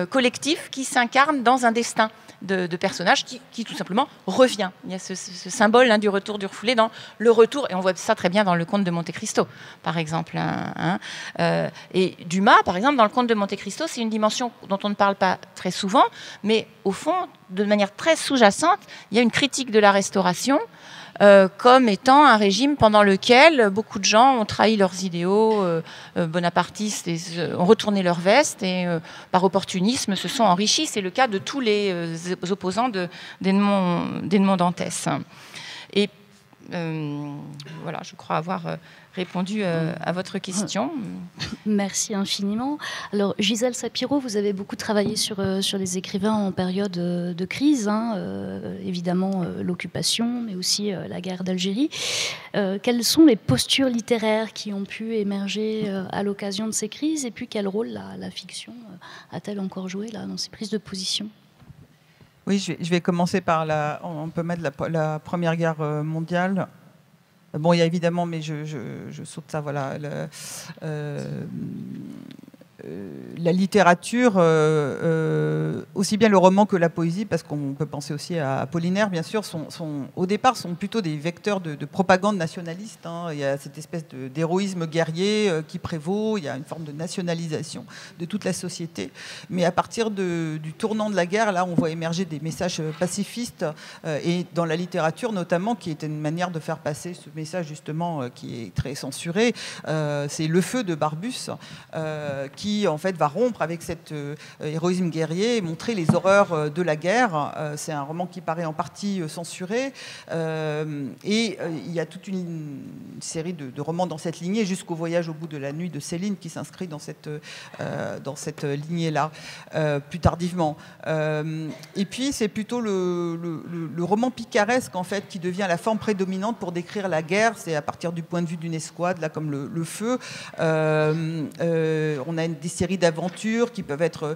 collectif qui s'incarne dans un destin de personnage qui tout simplement revient. Il y a ce symbole du retour du refoulé dans le retour, et on voit ça très bien dans le Comte de Monte Cristo, par exemple. Et Dumas, par exemple, dans le Comte de Monte Cristo, c'est une dimension dont on ne parle pas très souvent, mais au fond, de manière très sous-jacente, il y a une critique de la Restauration comme étant un régime pendant lequel beaucoup de gens ont trahi leurs idéaux bonapartistes et ont retourné leur veste et par opportunisme se sont enrichis. C'est le cas de tous les opposants d'Edmond Dantès. Et voilà, je crois avoir répondu à votre question. Merci infiniment. Alors, Gisèle Sapiro, vous avez beaucoup travaillé sur les écrivains en période de crise, évidemment l'occupation, mais aussi la guerre d'Algérie. Quelles sont les postures littéraires qui ont pu émerger à l'occasion de ces crises, et puis quel rôle la fiction a-t-elle encore joué là, dans ces prises de position ? Oui, je vais commencer par on peut mettre la Première Guerre mondiale. Bon, il y a évidemment, mais je saute ça, voilà. La littérature, aussi bien le roman que la poésie, parce qu'on peut penser aussi à Apollinaire, bien sûr, au départ, sont plutôt des vecteurs de propagande nationaliste. Il y a cette espèce d'héroïsme guerrier qui prévaut, il y a une forme de nationalisation de toute la société. Mais à partir du tournant de la guerre, là, on voit émerger des messages pacifistes, et dans la littérature notamment, qui était une manière de faire passer ce message, justement, qui est très censuré. C'est Le Feu de Barbus, qui en fait va rompre avec cet héroïsme guerrier et montrer les horreurs de la guerre. C'est un roman qui paraît en partie censuré, et il y a toute une série de romans dans cette lignée, jusqu'au Voyage au bout de la nuit de Céline, qui s'inscrit dans cette lignée-là, plus tardivement. Et puis c'est plutôt le roman picaresque, en fait, qui devient la forme prédominante pour décrire la guerre. C'est à partir du point de vue d'une escouade, là, comme le Feu. On a des séries d'aventures qui peuvent être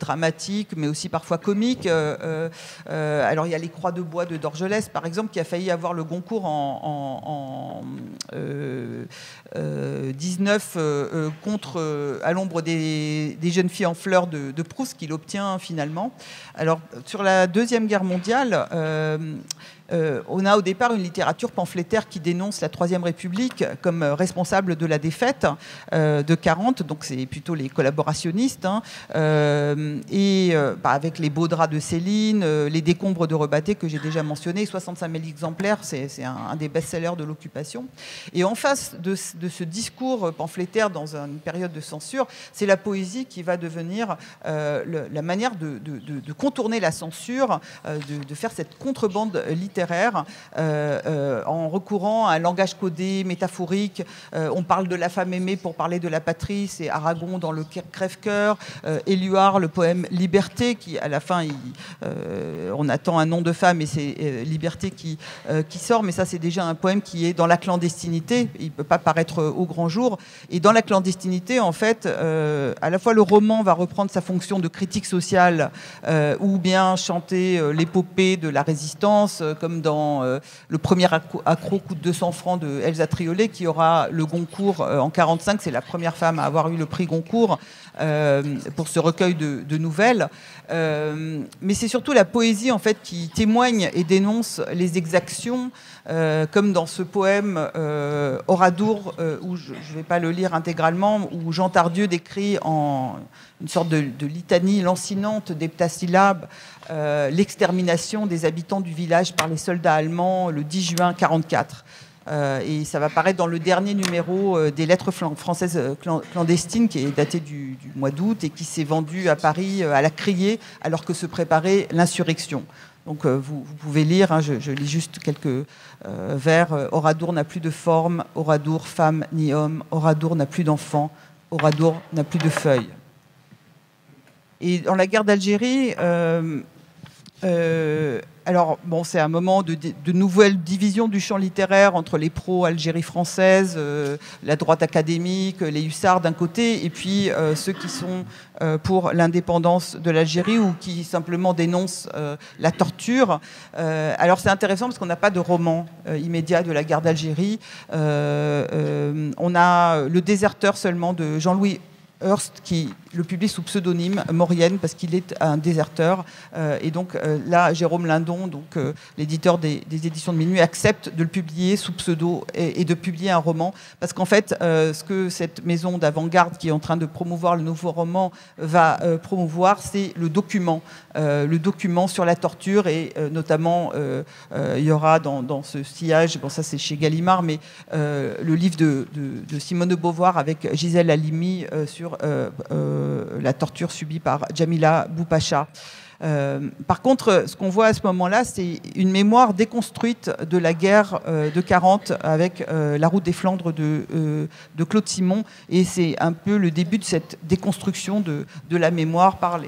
dramatiques, mais aussi parfois comiques. Alors il y a Les Croix de bois de Dorgelès, par exemple, qui a failli avoir le Goncourt en 19 contre À l'ombre des jeunes filles en fleurs de Proust, qu'il obtient finalement. Alors sur la Deuxième Guerre mondiale, on a au départ une littérature pamphlétaire qui dénonce la Troisième République comme responsable de la défaite de 40, donc c'est plutôt les collaborationnistes, avec les beaux draps de Céline, les décombres de Rebatté que j'ai déjà mentionné, 65 000 exemplaires, c'est un des best-sellers de l'occupation. Et en face de ce discours pamphlétaire dans une période de censure, c'est la poésie qui va devenir la manière de contourner la censure, de faire cette contrebande littéraire en recourant à un langage codé, métaphorique. On parle de la femme aimée pour parler de la patrie, c'est Aragon dans le Crève-cœur, Éluard, le poème Liberté, qui à la fin, on attend un nom de femme et c'est Liberté qui sort, mais ça c'est déjà un poème qui est dans la clandestinité, il ne peut pas paraître au grand jour. Et dans la clandestinité, en fait, à la fois le roman va reprendre sa fonction de critique sociale ou bien chanter l'épopée de la résistance, comme dans le premier accro coup de 200 francs de Elsa Triolet, qui aura le Goncourt en 1945. C'est la première femme à avoir eu le prix Goncourt pour ce recueil de nouvelles. Mais c'est surtout la poésie en fait qui témoigne et dénonce les exactions, comme dans ce poème Oradour, où je ne vais pas le lire intégralement, où Jean Tardieu décrit en une sorte de litanie lancinante d'heptasyllabes l'extermination des habitants du village par les soldats allemands le 10 juin 1944. Et ça va paraître dans le dernier numéro des Lettres françaises clandestines, qui est daté du mois d'août et qui s'est vendu à Paris à la criée alors que se préparait l'insurrection. Donc vous pouvez lire, hein, je lis juste quelques vers. Oradour n'a plus de forme, Oradour, femme ni homme, Oradour n'a plus d'enfant, Oradour n'a plus de feuilles. Et dans la guerre d'Algérie, alors, bon, c'est un moment de nouvelle division du champ littéraire entre les pro-Algérie française, la droite académique, les hussards d'un côté, et puis ceux qui sont pour l'indépendance de l'Algérie ou qui simplement dénoncent la torture. Alors, c'est intéressant parce qu'on n'a pas de roman immédiat de la guerre d'Algérie. On a Le Déserteur seulement de Jean-Louis Hearst, qui le publie sous pseudonyme Maurienne parce qu'il est un déserteur. Et donc là, Jérôme Lindon, donc l'éditeur des éditions de Minuit, accepte de le publier sous pseudo et de publier un roman. Parce qu'en fait, ce que cette maison d'avant-garde qui est en train de promouvoir le nouveau roman va promouvoir, c'est le document sur la torture. Et notamment, il y aura dans ce sillage, bon ça c'est chez Gallimard, mais le livre de Simone de Beauvoir avec Gisèle Halimi sur la torture subie par Djamila Boupacha. Par contre, ce qu'on voit à ce moment-là, c'est une mémoire déconstruite de la guerre de 40 avec La Route des Flandres de Claude Simon. Et c'est un peu le début de cette déconstruction de la mémoire par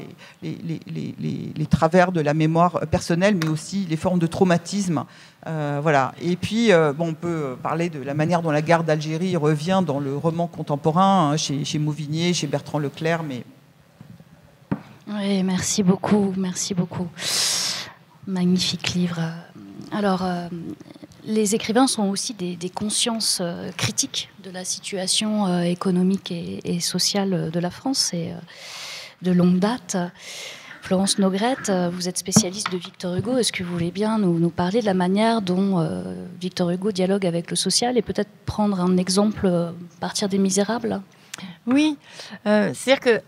les travers de la mémoire personnelle, mais aussi les formes de traumatisme. Voilà. Et puis, on peut parler de la manière dont la guerre d'Algérie revient dans le roman contemporain, hein, chez Mauvigné, chez Bertrand Leclerc, mais... Oui, merci beaucoup, merci beaucoup. Magnifique livre. Alors, les écrivains sont aussi des consciences critiques de la situation économique et sociale de la France, et de longue date. Florence Nogrette, vous êtes spécialiste de Victor Hugo. Est-ce que vous voulez bien nous parler de la manière dont Victor Hugo dialogue avec le social et peut-être prendre un exemple à partir des Misérables ? Oui, c'est-à-dire que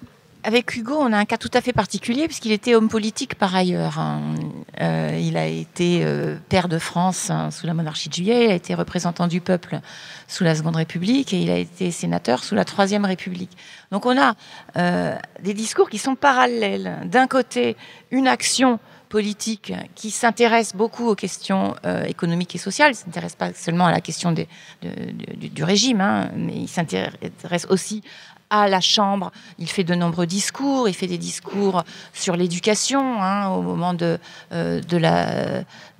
avec Hugo, on a un cas tout à fait particulier puisqu'il était homme politique par ailleurs. Il a été pair de France sous la monarchie de Juillet, il a été représentant du peuple sous la Seconde République et il a été sénateur sous la Troisième République. Donc on a des discours qui sont parallèles. D'un côté, une action politique qui s'intéresse beaucoup aux questions économiques et sociales. Il ne s'intéresse pas seulement à la question du régime, hein, mais il s'intéresse aussi à la Chambre, il fait de nombreux discours. Il fait des discours sur l'éducation, au moment de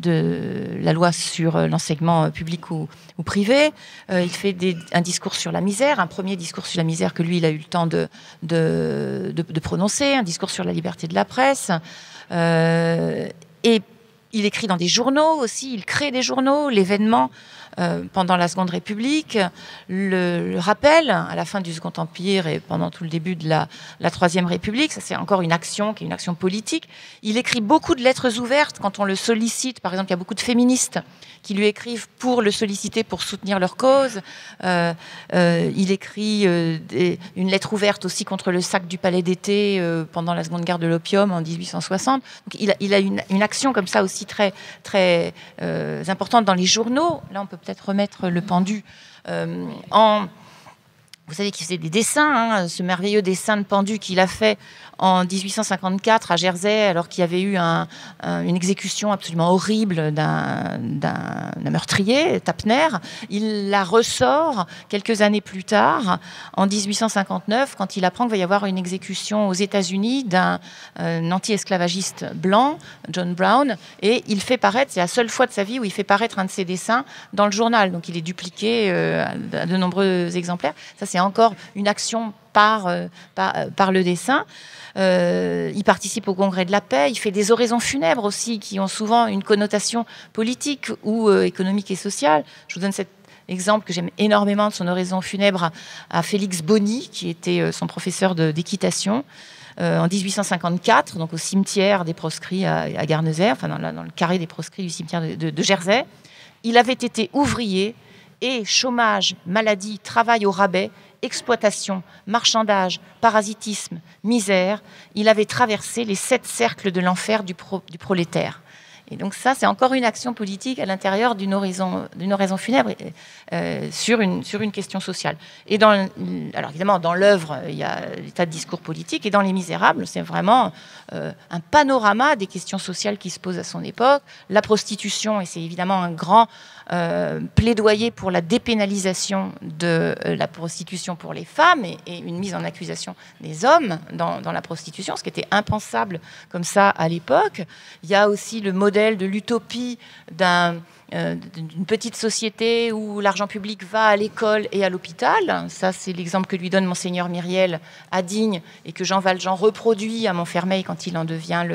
la loi sur l'enseignement public ou privé. Il fait un discours sur la misère, un premier discours sur la misère que lui, il a eu le temps de prononcer, un discours sur la liberté de la presse. Et il écrit dans des journaux aussi, il crée des journaux. L'événement pendant la Seconde République le rappelle à la fin du Second Empire et pendant tout le début de la Troisième République. Ça, c'est encore une action qui est une action politique. Il écrit beaucoup de lettres ouvertes quand on le sollicite. Par exemple, il y a beaucoup de féministes qui lui écrivent pour le solliciter, pour soutenir leur cause. Il écrit une lettre ouverte aussi contre le sac du Palais d'été pendant la Seconde Guerre de l'opium en 1860. Donc, il a une action comme ça aussi très, très importante dans les journaux. Là, on peut peut-être remettre le pendu vous savez qu'il faisait des dessins, ce merveilleux dessin de pendu qu'il a fait en 1854 à Jersey, alors qu'il y avait eu une exécution absolument horrible d'un meurtrier, Tapner. Il la ressort quelques années plus tard, en 1859, quand il apprend qu'il va y avoir une exécution aux États-Unis d'un anti-esclavagiste blanc, John Brown, et il fait paraître, c'est la seule fois de sa vie où il fait paraître un de ses dessins dans le journal. Donc il est dupliqué à de nombreux exemplaires. Ça, c'est encore une action par le dessin. Il participe au Congrès de la paix, il fait des oraisons funèbres aussi, qui ont souvent une connotation politique ou économique et sociale. Je vous donne cet exemple que j'aime énormément de son oraison funèbre à Félix Bonny, qui était son professeur d'équitation, en 1854, donc au cimetière des proscrits à Guernesey, enfin dans le carré des proscrits du cimetière de Jersey. Il avait été ouvrier et chômage, maladie, travail au rabais, exploitation, marchandage, parasitisme, misère, il avait traversé les 7 cercles de l'enfer du prolétaire. Et donc ça, c'est encore une action politique à l'intérieur d'une oraison funèbre sur une question sociale. Et alors évidemment, dans l'œuvre, il y a des tas de discours politiques, et dans Les Misérables, c'est vraiment un panorama des questions sociales qui se posent à son époque. La prostitution, et c'est évidemment un grand plaidoyer pour la dépénalisation de la prostitution pour les femmes et une mise en accusation des hommes dans la prostitution, ce qui était impensable comme ça à l'époque. Il y a aussi le modèle de l'utopie d'une petite société où l'argent public va à l'école et à l'hôpital. Ça, c'est l'exemple que lui donne Monseigneur Myriel à Digne et que Jean Valjean reproduit à Montfermeil quand il en devient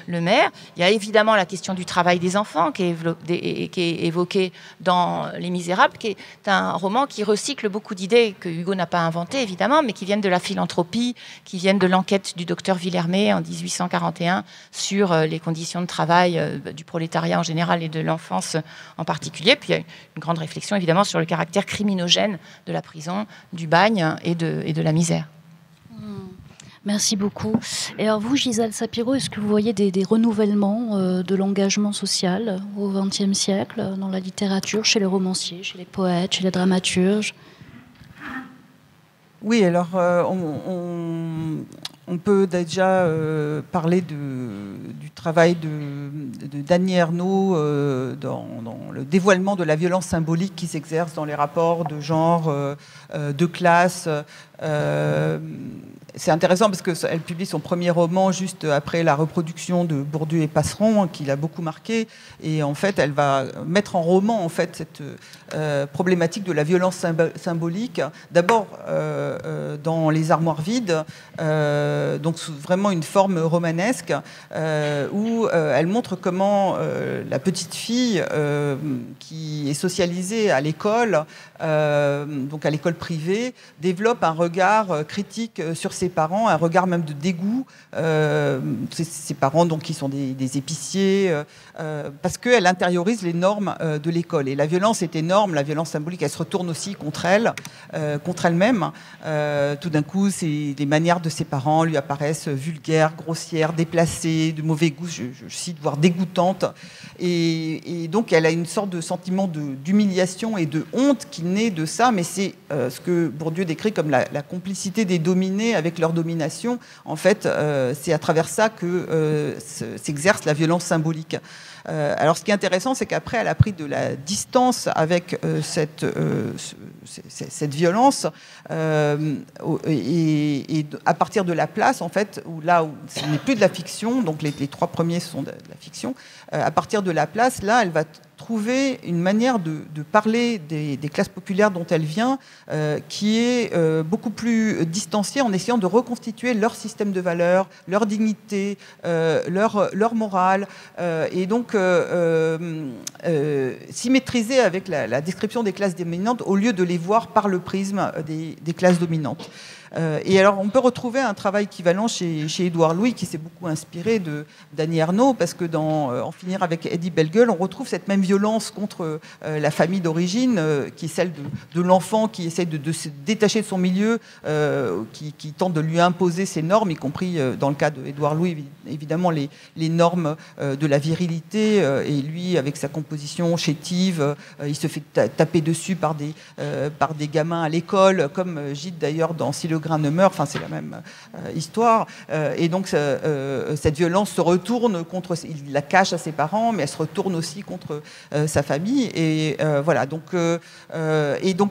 le maire. Il y a évidemment la question du travail des enfants qui est évoquée dans Les Misérables, qui est un roman qui recycle beaucoup d'idées que Hugo n'a pas inventées, évidemment, mais qui viennent de la philanthropie, qui viennent de l'enquête du docteur Villermé en 1841 sur les conditions de travail du prolétariat en général et de l'enfance en particulier. Puis il y a une grande réflexion, évidemment, sur le caractère criminogène de la prison, du bagne et de la misère. Merci beaucoup. Et alors vous, Gisèle Sapiro, est-ce que vous voyez des renouvellements de l'engagement social au XXe siècle dans la littérature, chez les romanciers, chez les poètes, chez les dramaturges ? Oui, alors on peut déjà parler du travail d'Annie Ernaux dans le dévoilement de la violence symbolique qui s'exerce dans les rapports de genre, de classe. C'est intéressant parce qu'elle publie son premier roman juste après la reproduction de Bourdieu et Passeron, qui l'a beaucoup marqué. Et en fait, elle va mettre en roman en fait, cette problématique de la violence symbolique. D'abord dans Les Armoires vides, donc sous vraiment une forme romanesque, où elle montre comment la petite fille qui est socialisée à l'école, donc à l'école privée, développe un regard critique sur ses parents, un regard même de dégoût. Ses parents, donc, qui sont des épiciers, parce qu'elle intériorise les normes de l'école. Et la violence est énorme, la violence symbolique, elle se retourne aussi contre elle-même. Tout d'un coup, les manières de ses parents lui apparaissent vulgaires, grossières, déplacées, de mauvais goût, je cite, voire dégoûtantes. Et donc, elle a une sorte de sentiment d'humiliation et de honte qui naît de ça, mais c'est ce que Bourdieu décrit comme la complicité des dominés avec leur domination. En fait, c'est à travers ça que s'exerce la violence symbolique. Alors ce qui est intéressant, c'est qu'après, elle a pris de la distance avec cette violence, et à partir de la place, en fait, où ce n'est plus de la fiction, donc les 3 premiers sont de la fiction, à partir de la place, là, elle va trouver une manière de parler des classes populaires dont elle vient, qui est beaucoup plus distanciée, en essayant de reconstituer leur système de valeurs, leur dignité, leur morale, et donc symétriser avec la description des classes dominantes au lieu de les voir par le prisme des classes dominantes. Et alors, on peut retrouver un travail équivalent chez Édouard Louis, qui s'est beaucoup inspiré d'Annie Ernaux, parce que dans En finir avec Eddie Bellegueule, on retrouve cette même violence contre la famille d'origine, qui est celle de l'enfant qui essaie de se détacher de son milieu, qui tente de lui imposer ses normes, y compris dans le cas d'Édouard Louis, évidemment, les normes de la virilité. Et lui, avec sa composition chétive, il se fait taper dessus par des gamins à l'école, comme Gide d'ailleurs dans Si le grain ne meurt, enfin c'est la même histoire, et donc cette violence se retourne contre, il la cache à ses parents, mais elle se retourne aussi contre sa famille, et voilà, donc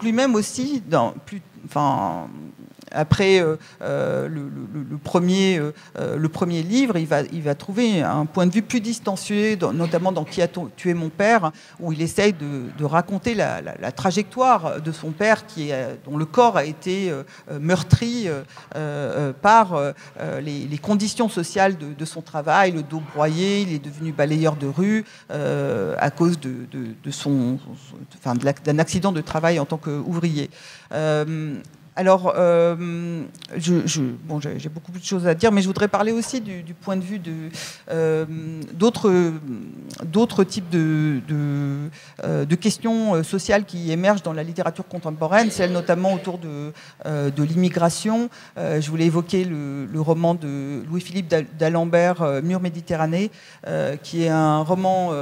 lui-même aussi, après le premier livre, il va trouver un point de vue plus distancié, notamment dans Qui a tué mon père, où il essaye de raconter la trajectoire de son père, dont le corps a été meurtri par les conditions sociales de son travail, le dos broyé, il est devenu balayeur de rue à cause d'un accident de travail en tant qu'ouvrier. Alors, j'ai beaucoup de choses à dire, mais je voudrais parler aussi du point de vue d'autres types de questions sociales qui émergent dans la littérature contemporaine, celles notamment autour de l'immigration. Je voulais évoquer le roman de Louis-Philippe d'Alembert, Mur Méditerranée, qui est un roman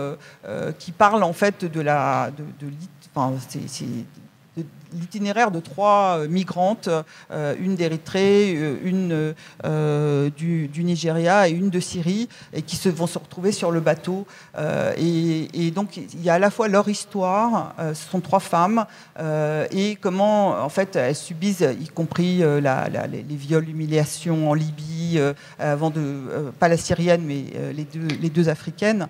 qui parle en fait l'itinéraire de 3 migrantes, une d'Érythrée, une du Nigeria et une de Syrie, et qui vont se retrouver sur le bateau. Et donc, il y a à la fois leur histoire, ce sont 3 femmes, et comment, en fait, elles subissent, y compris les viols, l'humiliation en Libye, pas la syrienne, mais les deux africaines,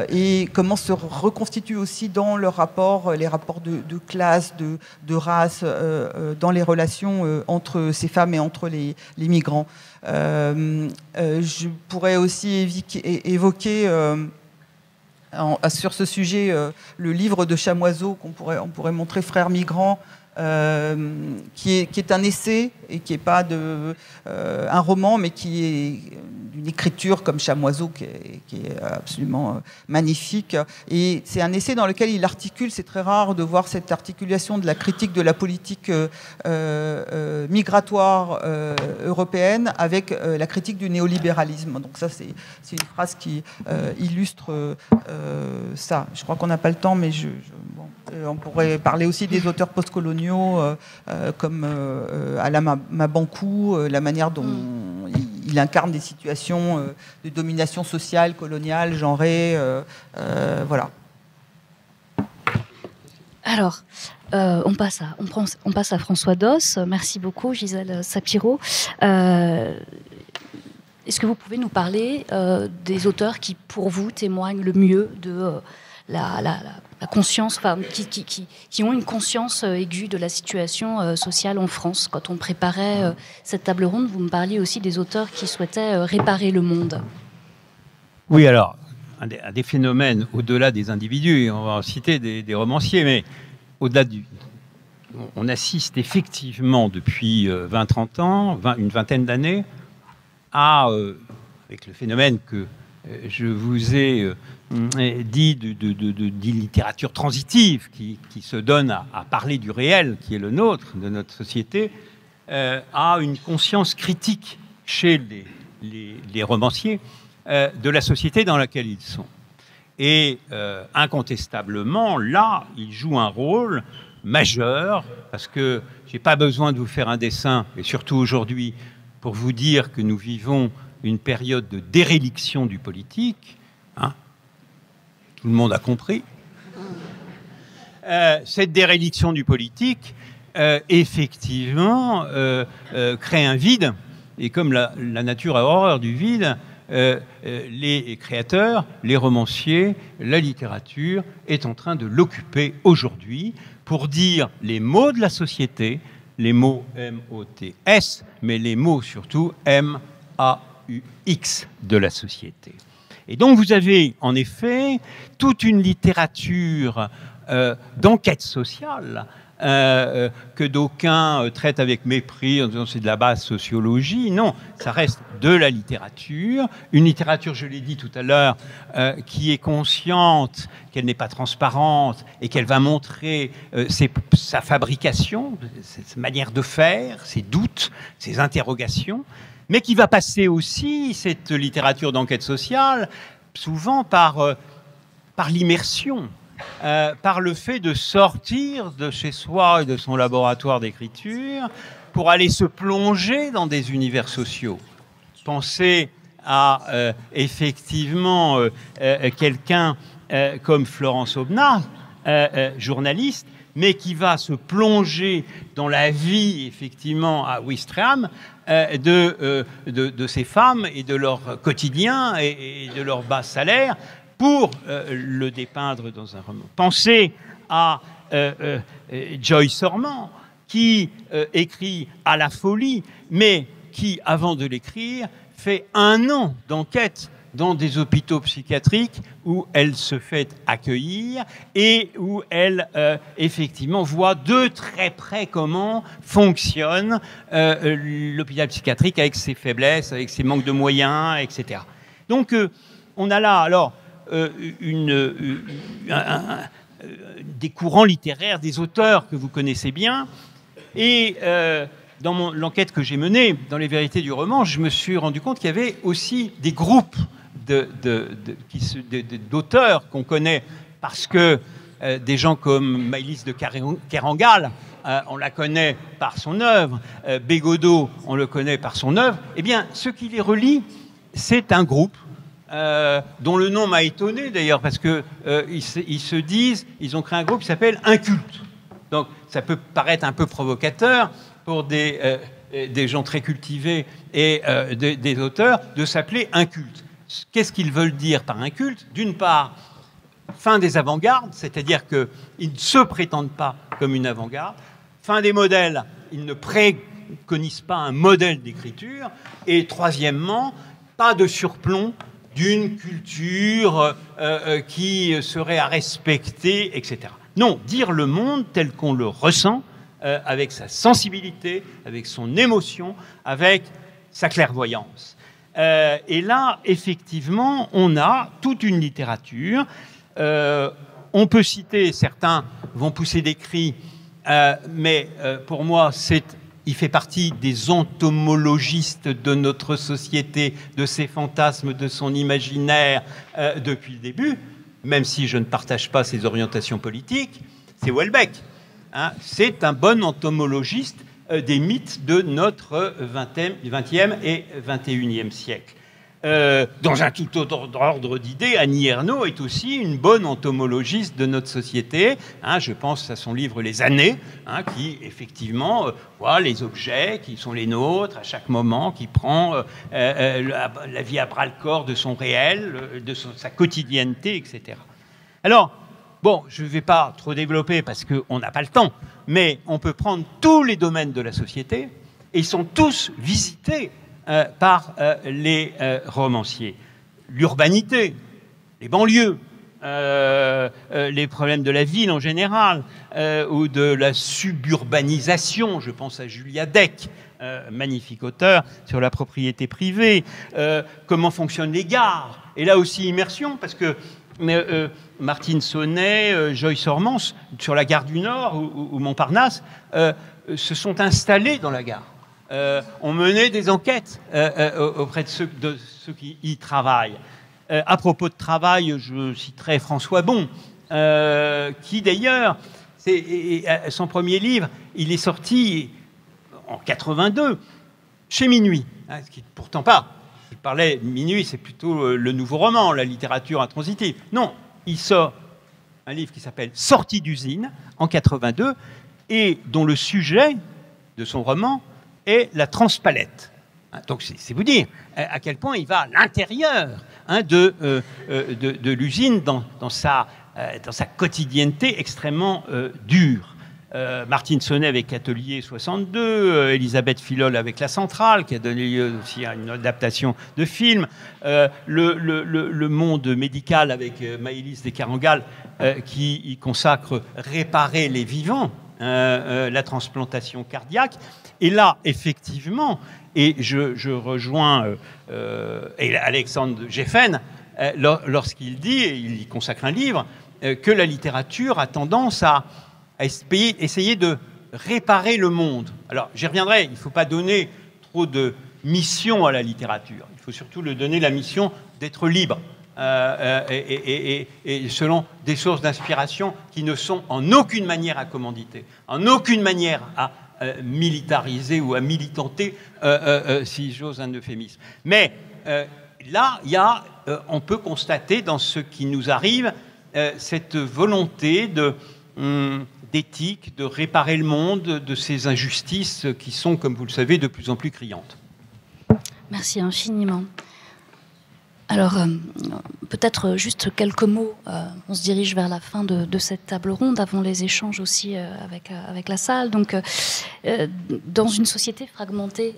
et comment se reconstituent aussi dans leur rapport, les rapports de classe, de race, dans les relations entre ces femmes et entre les migrants. Je pourrais aussi évoquer sur ce sujet le livre de Chamoiseau on pourrait montrer, Frères migrants, qui est un essai et qui n'est pas un roman, mais qui est d'une écriture comme Chamoiseau qui est absolument magnifique. Et c'est un essai dans lequel il articule, c'est très rare de voir cette articulation de la critique de la politique migratoire européenne avec la critique du néolibéralisme. Donc ça, c'est une phrase qui illustre ça. Je crois qu'on n'a pas le temps, mais on pourrait parler aussi des auteurs postcoloniaux comme Alain Mabankou, la manière dont il incarne des situations de domination sociale, coloniale, genrée. Voilà. Alors, on passe à François Doss. Merci beaucoup, Gisèle Sapiro. Est-ce que vous pouvez nous parler des auteurs qui, pour vous, témoignent le mieux de la conscience, enfin, qui ont une conscience aiguë de la situation sociale en France? Quand on préparait cette table ronde, vous me parliez aussi des auteurs qui souhaitaient réparer le monde. Oui, alors, un des phénomènes au-delà des individus, on va en citer des romanciers, mais au-delà on assiste effectivement depuis 20-30 ans, une vingtaine d'années, avec le phénomène que je vous ai dit de littérature transitive qui se donne à parler du réel qui est le nôtre, de notre société, à une conscience critique chez les romanciers de la société dans laquelle ils sont. Et incontestablement, là, ils jouent un rôle majeur, parce que je n'ai pas besoin de vous faire un dessin, et surtout aujourd'hui, pour vous dire que nous vivons une période de déréliction du politique. tout le monde a compris. Cette déréliction du politique, effectivement, crée un vide. Et comme la nature a horreur du vide, les créateurs, les romanciers, la littérature est en train de l'occuper aujourd'hui pour dire les mots de la société, les mots M-O-T-S, mais les mots surtout M-A-U-X de la société. Et donc vous avez en effet toute une littérature d'enquête sociale que d'aucuns traitent avec mépris en disant c'est de la basse sociologie. Non, ça reste de la littérature. Une littérature, je l'ai dit tout à l'heure, qui est consciente qu'elle n'est pas transparente et qu'elle va montrer sa fabrication, sa manière de faire, ses doutes, ses interrogations, mais qui va passer aussi, cette littérature d'enquête sociale, souvent par l'immersion. Par le fait de sortir de chez soi et de son laboratoire d'écriture pour aller se plonger dans des univers sociaux. Pensez à effectivement quelqu'un comme Florence Aubenas, journaliste, mais qui va se plonger dans la vie effectivement à Ouistreham de ces femmes et de leur quotidien et de leur bas salaire, pour le dépeindre dans un roman. Pensez à Joyce Orman, qui écrit à la folie, mais qui, avant de l'écrire, fait 1 an d'enquête dans des hôpitaux psychiatriques où elle se fait accueillir et où elle, effectivement, voit de très près comment fonctionne l'hôpital psychiatrique avec ses faiblesses, avec ses manques de moyens, etc. Donc, on a là, alors, des courants littéraires, des auteurs que vous connaissez bien. Et dans l'enquête que j'ai menée dans les vérités du roman, je me suis rendu compte qu'il y avait aussi des groupes d'auteurs qu'on connaît parce que des gens comme Maëlys de Kerangal, on la connaît par son œuvre, Bégodeau, on le connaît par son œuvre. Eh bien, ce qui les relie, c'est un groupe dont le nom m'a étonné d'ailleurs, parce que ils se disent, ils ont créé un groupe qui s'appelle Inculte. Donc ça peut paraître un peu provocateur pour des gens très cultivés et des auteurs de s'appeler Inculte. Qu'est-ce qu'ils veulent dire par inculte? D'une part, fin des avant-gardes, c'est-à-dire qu'ils ne se prétendent pas comme une avant-garde. Fin des modèles, ils ne préconisent pas un modèle d'écriture. Et troisièmement, pas de surplomb d'une culture qui serait à respecter, etc. Non, dire le monde tel qu'on le ressent, avec sa sensibilité, avec son émotion, avec sa clairvoyance. Et là, effectivement, on a toute une littérature. On peut citer, certains vont pousser des cris, mais pour moi, il fait partie des entomologistes de notre société, de ses fantasmes, de son imaginaire depuis le début, même si je ne partage pas ses orientations politiques, c'est Houellebecq. Hein, c'est un bon entomologiste des mythes de notre 20e et 21e siècle. Dans un tout autre ordre d'idées, Annie Ernaux est aussi une bonne entomologiste de notre société. Hein, je pense à son livre Les années, hein, qui effectivement voit les objets qui sont les nôtres à chaque moment, qui prend la vie à bras-le-corps de son réel, sa quotidienneté, etc. Alors, bon, je ne vais pas trop développer parce qu'on n'a pas le temps, mais on peut prendre tous les domaines de la société et ils sont tous visités par les romanciers. L'urbanité, les banlieues, les problèmes de la ville en général, ou de la suburbanisation. Je pense à Julia Deck, magnifique auteur sur la propriété privée. Comment fonctionnent les gares? Et là aussi immersion, parce que Martine Sonnet, Joyce Orman, sur la gare du Nord ou Montparnasse, se sont installés dans la gare. On menait des enquêtes auprès de ceux qui y travaillent. À propos de travail, je citerai François Bon, qui d'ailleurs, son premier livre, il est sorti en 82, chez Minuit, hein, ce qui pourtant pas. Il parlait Minuit, c'est plutôt le nouveau roman, la littérature intransitive. Non, il sort un livre qui s'appelle Sortie d'usine en 82 et dont le sujet de son roman est la transpalette. Donc c'est vous dire à quel point il va à l'intérieur de l'usine dans sa quotidienneté extrêmement dure. Martine Sonnet avec Atelier 62, Elisabeth Filol avec La Centrale, qui a donné lieu aussi à une adaptation de film, le monde médical avec Maëlys Descarangal, qui y consacre Réparer les vivants, la transplantation cardiaque. Et là, effectivement, et je rejoins Alexandre Geffen lorsqu'il dit, et il y consacre un livre, que la littérature a tendance à essayer de réparer le monde. Alors, j'y reviendrai, il ne faut pas donner trop de mission à la littérature. Il faut surtout lui donner la mission d'être libre, et selon des sources d'inspiration qui ne sont en aucune manière à commanditer, en aucune manière à militariser ou à militanter, si j'ose un euphémisme. Mais là, on peut constater dans ce qui nous arrive cette volonté d'éthique, de réparer le monde de ces injustices qui sont, comme vous le savez, de plus en plus criantes. Merci infiniment. Alors, peut-être juste quelques mots. On se dirige vers la fin de cette table ronde, avant les échanges aussi avec la salle. Donc, dans une société fragmentée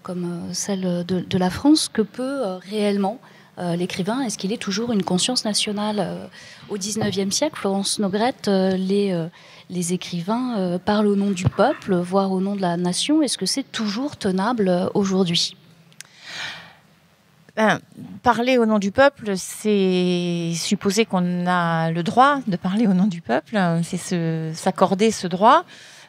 comme celle de la France, que peut réellement l'écrivain? Est-ce qu'il est toujours une conscience nationale? Au XIXe siècle, Florence Nogrette, les écrivains parlent au nom du peuple, voire au nom de la nation. Est-ce que c'est toujours tenable aujourd'hui? Parler au nom du peuple, c'est supposer qu'on a le droit de parler au nom du peuple, c'est s'accorder ce droit.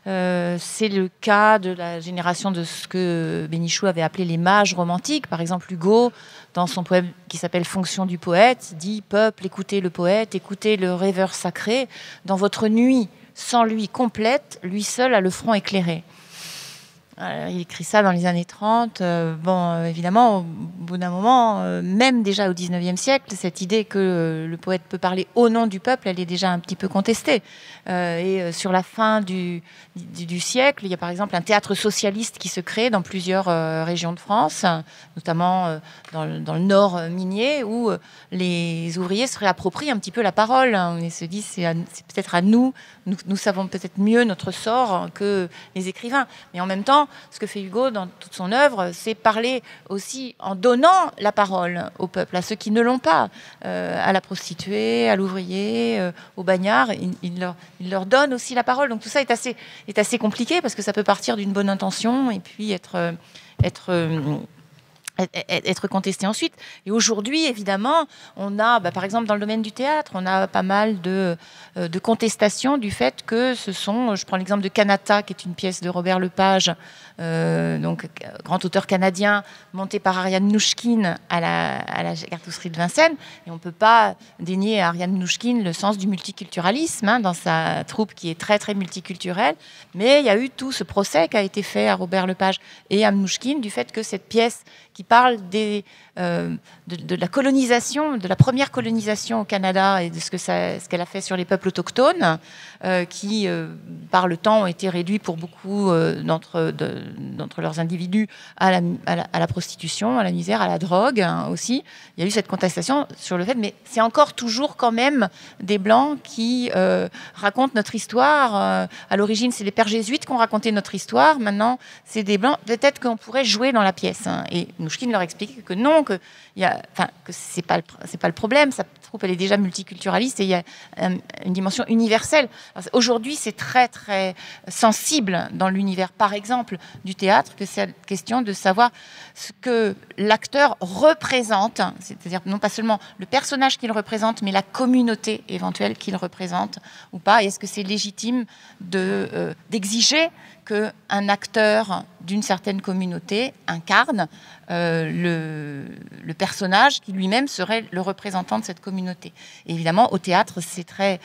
C'est le cas de la génération de ce que Bénichou avait appelé les mages romantiques. Par exemple, Hugo, dans son poème qui s'appelle Fonction du poète, dit « Peuple, écoutez le poète, écoutez le rêveur sacré. Dans votre nuit, sans lui complète, lui seul a le front éclairé. » Il écrit ça dans les années 30. Évidemment, au bout d'un moment, même déjà au XIXe siècle, cette idée que le poète peut parler au nom du peuple, elle est déjà un petit peu contestée. Et sur la fin du siècle, il y a par exemple un théâtre socialiste qui se crée dans plusieurs régions de France, notamment dans le nord minier, où les ouvriers se réapproprient un petit peu la parole. Ils se disent, c'est peut-être à nous savons peut-être mieux notre sort que les écrivains. Mais en même temps, ce que fait Hugo dans toute son œuvre, c'est parler aussi en donnant la parole au peuple, à ceux qui ne l'ont pas, à la prostituée, à l'ouvrier, au bagnard. Il leur donne aussi la parole. Donc tout ça est assez compliqué parce que ça peut partir d'une bonne intention et puis être contesté ensuite. Et aujourd'hui, évidemment, on a, par exemple, dans le domaine du théâtre, on a pas mal de contestations du fait que ce sont, je prends l'exemple de Kanata, qui est une pièce de Robert Lepage, donc grand auteur canadien, monté par Ariane Nouchkine à la cartousserie de Vincennes. Et on ne peut pas dénier à Ariane Nouchkine le sens du multiculturalisme dans sa troupe qui est très, très multiculturelle. Mais il y a eu tout ce procès qui a été fait à Robert Lepage et à Nouchkine du fait que cette pièce qui parle de la colonisation, de la première colonisation au Canada et de ce qu'elle a fait sur les peuples autochtones, qui, par le temps, ont été réduits pour beaucoup d'entre leurs individus à la prostitution, à la misère, à la drogue aussi. Il y a eu cette contestation sur le fait, mais c'est encore toujours quand même des Blancs qui racontent notre histoire. À l'origine, c'est les pères jésuites qui ont raconté notre histoire. Maintenant, c'est des Blancs. Peut-être qu'on pourrait jouer dans la pièce. Et Nouchkine leur explique que non, que c'est pas le problème. Sa troupe, elle est déjà multiculturaliste et il y a une dimension universelle. Aujourd'hui, c'est très très sensible dans l'univers, par exemple, du théâtre, que c'est la question de savoir ce que l'acteur représente, c'est-à-dire non pas seulement le personnage qu'il représente, mais la communauté éventuelle qu'il représente ou pas. Et est-ce que c'est légitime d'exiger qu'un acteur d'une certaine communauté incarne le personnage qui lui-même serait le représentant de cette communauté. Et évidemment, au théâtre, c'est très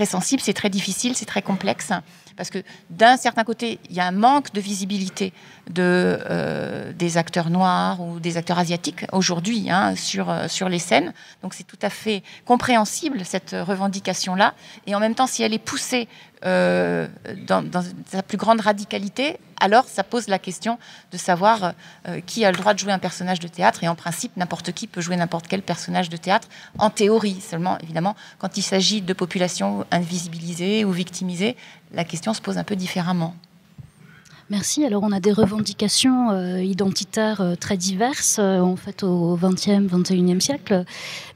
sensible, c'est très difficile, c'est très complexe, parce que d'un certain côté, il y a un manque de visibilité des acteurs noirs ou des acteurs asiatiques aujourd'hui sur les scènes. Donc c'est tout à fait compréhensible, cette revendication-là. Et en même temps, si elle est poussée dans sa plus grande radicalité, alors ça pose la question de savoir qui a le droit de jouer un personnage de théâtre. Et en principe, n'importe qui peut jouer n'importe quel personnage de théâtre, en théorie. Seulement, évidemment, quand il s'agit de populations invisibilisées ou victimisées, la question se pose un peu différemment. Merci. Alors, on a des revendications identitaires très diverses, en fait, au XXe, XXIe siècle,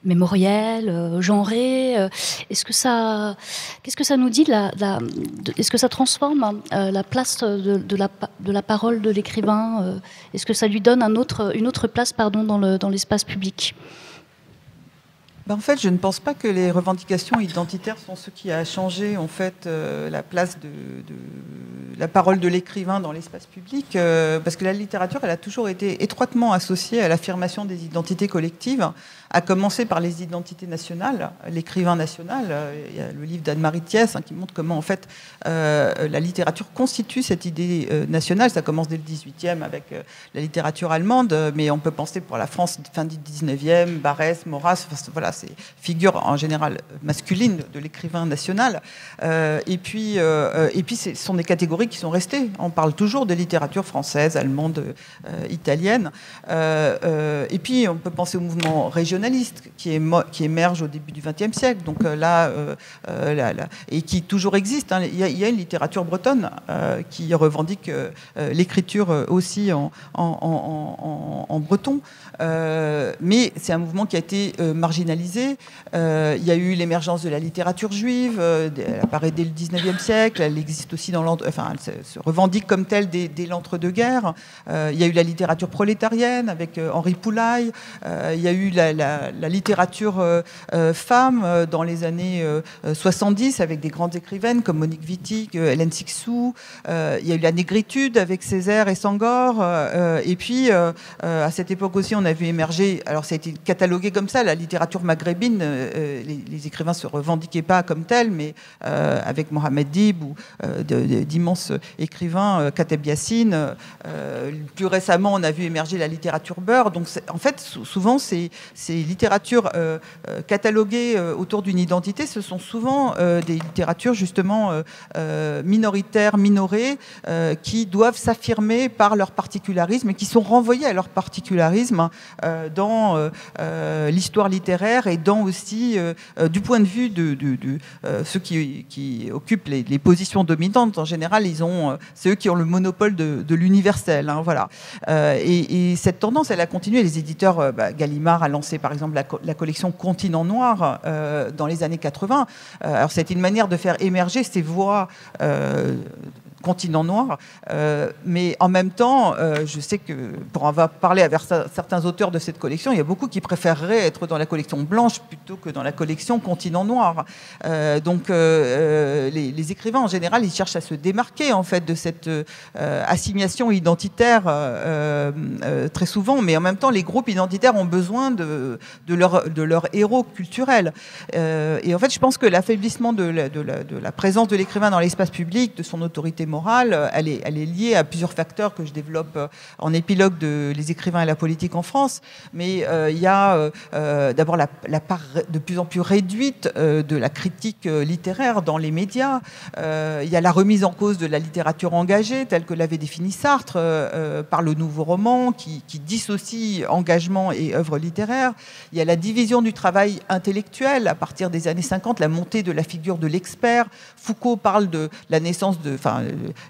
mémorielles, genrées. Qu'est-ce que ça nous dit est-ce que ça transforme la place de la parole de l'écrivain? Est-ce que ça lui donne une autre place, dans l'espace public? En fait, je ne pense pas que les revendications identitaires sont ce qui a changé en fait la place de la parole de l'écrivain dans l'espace public, parce que la littérature, elle a toujours été étroitement associée à l'affirmation des identités collectives, à commencer par les identités nationales, l'écrivain national. Il y a le livre d'Anne-Marie Thiès qui montre comment en fait la littérature constitue cette idée nationale. Ça commence dès le XVIIIe avec la littérature allemande, mais on peut penser pour la France fin du XIXe, Barès, Maurras, voilà, c'est figure en général masculine de l'écrivain national. Et puis, ce sont des catégories qui sont restées. On parle toujours de littérature française, allemande, italienne. Et puis, on peut penser au mouvement régionaliste qui émerge au début du XXe siècle. Donc et qui toujours existe. Il y a une littérature bretonne qui revendique l'écriture aussi en breton. Mais c'est un mouvement qui a été marginalisé. Il y a eu l'émergence de la littérature juive. Elle apparaît dès le XIXe siècle. Elle existe aussi elle se revendique comme telle dès l'entre-deux-guerres. Il y a eu la littérature prolétarienne avec Henri Poulaille. Il y a eu la littérature femme dans les années 70 avec des grandes écrivaines comme Monique Wittig, Hélène Cixous. Il y a eu la négritude avec Césaire et Senghor. Et puis, à cette époque aussi, on a vu émerger, alors ça a été catalogué comme ça, la littérature maghrébine. Les écrivains ne se revendiquaient pas comme tels, mais avec Mohamed Dib ou d'immenses écrivains, Kateb Yassine. Plus récemment, on a vu émerger la littérature beurre. Donc, en fait, souvent, ces littératures cataloguées autour d'une identité, ce sont souvent des littératures justement minoritaires, minorées, qui doivent s'affirmer par leur particularisme et qui sont renvoyées à leur particularisme dans l'histoire littéraire et dans aussi, du point de vue de ceux qui occupent les positions dominantes. En général, c'est eux qui ont le monopole de l'universel. Voilà. Et cette tendance, elle a continué. Les éditeurs, Gallimard a lancé par exemple la collection Continent Noir dans les années 80. Alors c'était une manière de faire émerger ces voix Continent Noir, mais en même temps, je sais que pour avoir parlé avec certains auteurs de cette collection, il y a beaucoup qui préféreraient être dans la collection blanche plutôt que dans la collection Continent Noir. Donc les écrivains en général, ils cherchent à se démarquer en fait de cette assignation identitaire très souvent, mais en même temps, les groupes identitaires ont besoin de leur héros culturel. Et en fait, je pense que l'affaiblissement de la présence de l'écrivain dans l'espace public, de son autorité morale, elle est liée à plusieurs facteurs que je développe en épilogue de Les écrivains et la politique en France. Mais il y a d'abord la part de plus en plus réduite de la critique littéraire dans les médias. Il y a la remise en cause de la littérature engagée, telle que l'avait définie Sartre, par le nouveau roman, qui dissocie engagement et œuvre littéraire. Il y a la division du travail intellectuel à partir des années 50, la montée de la figure de l'expert. Foucault parle de la naissance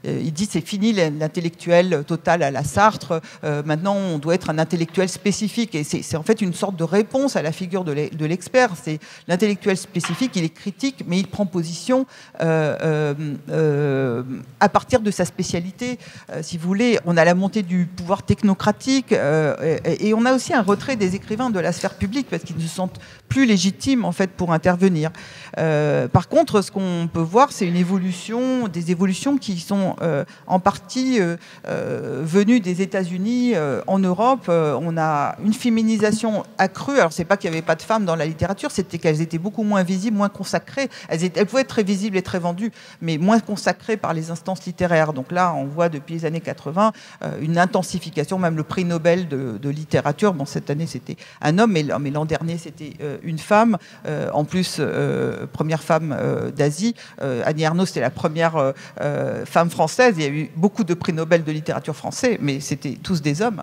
il dit c'est fini l'intellectuel total à la Sartre, maintenant on doit être un intellectuel spécifique, et c'est en fait une sorte de réponse à la figure de l'expert. C'est l'intellectuel spécifique, il est critique, mais il prend position à partir de sa spécialité. Si vous voulez, on a la montée du pouvoir technocratique, et on a aussi un retrait des écrivains de la sphère publique parce qu'ils ne se sentent plus légitimes en fait pour intervenir. Par contre, ce qu'on peut voir, c'est des évolutions qui sont en partie venues des États-Unis en Europe. On a une féminisation accrue. Alors, c'est pas qu'il n'y avait pas de femmes dans la littérature, c'était qu'elles étaient beaucoup moins visibles, moins consacrées. Elles pouvaient être très visibles et très vendues, mais moins consacrées par les instances littéraires. Donc là, on voit depuis les années 80 une intensification, même le prix Nobel de littérature. Bon, cette année, c'était un homme, mais l'an dernier, c'était une femme. En plus, première femme d'Asie. Annie Ernaux, c'était la première femme française. Il y a eu beaucoup de prix Nobel de littérature français, mais c'était tous des hommes.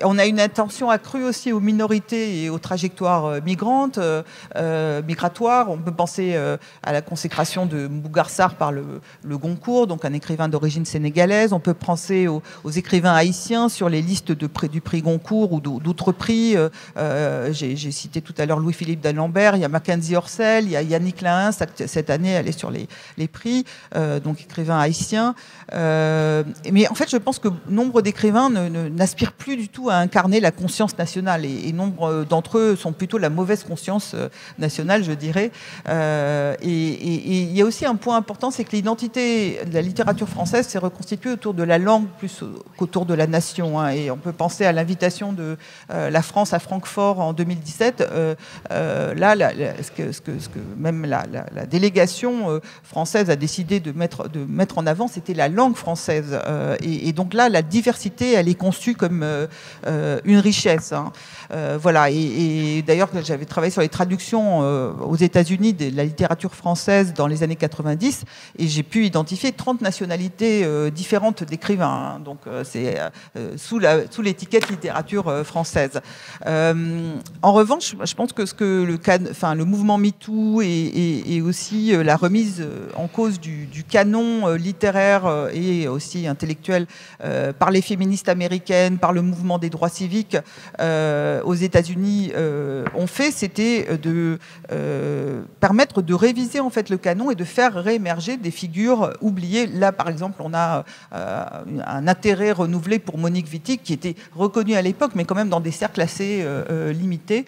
On a une attention accrue aussi aux minorités et aux trajectoires migrantes, migratoires. On peut penser à la consécration de Mbougar Sarr par le Goncourt, donc un écrivain d'origine sénégalaise. On peut penser aux écrivains haïtiens sur les listes du prix Goncourt ou d'autres prix. J'ai cité tout à l'heure Louis-Philippe d'Alembert, il y a Mackenzie Orsel, il y a Yannick Lahin, cette année elle est sur les prix, donc écrivain haïtien. Mais en fait je pense que nombre d'écrivains n'aspirent plus du tout à incarner la conscience nationale et nombre d'entre eux sont plutôt la mauvaise conscience nationale, je dirais. Et il y a aussi un point important, c'est que l'identité de la littérature française s'est reconstituée autour de la langue plus qu'autour de la nation. Hein. Et on peut penser à l'invitation de la France à Francfort en 2017. Là, ce que même la délégation française a décidé de mettre en avant, c'était la langue française. Et donc là, la diversité, elle est conçue comme une richesse. Hein. Voilà. Et d'ailleurs, j'avais travaillé sur les traductions aux États-Unis de la littérature française dans les années 90, et j'ai pu identifier 30 nationalités différentes d'écrivains. Hein. Donc c'est sous l'étiquette littérature française. En revanche, je pense que le mouvement MeToo et aussi la remise en cause du canon littéraire et aussi intellectuel par les féministes américaines, par le mouvement des droits civiques aux États-Unis ont fait, c'était de permettre de réviser en fait le canon et de faire réémerger des figures oubliées. Là, par exemple, on a un intérêt renouvelé pour Monique Wittig, qui était reconnue à l'époque, mais quand même dans des cercles assez limités.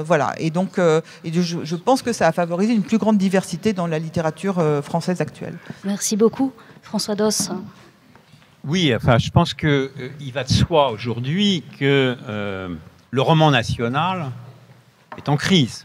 Voilà. Et donc, je pense que ça a favorisé une plus grande diversité dans la littérature française actuelle. Merci beaucoup, François Doss. Oui, enfin, je pense qu'il va de soi aujourd'hui que le roman national est en crise.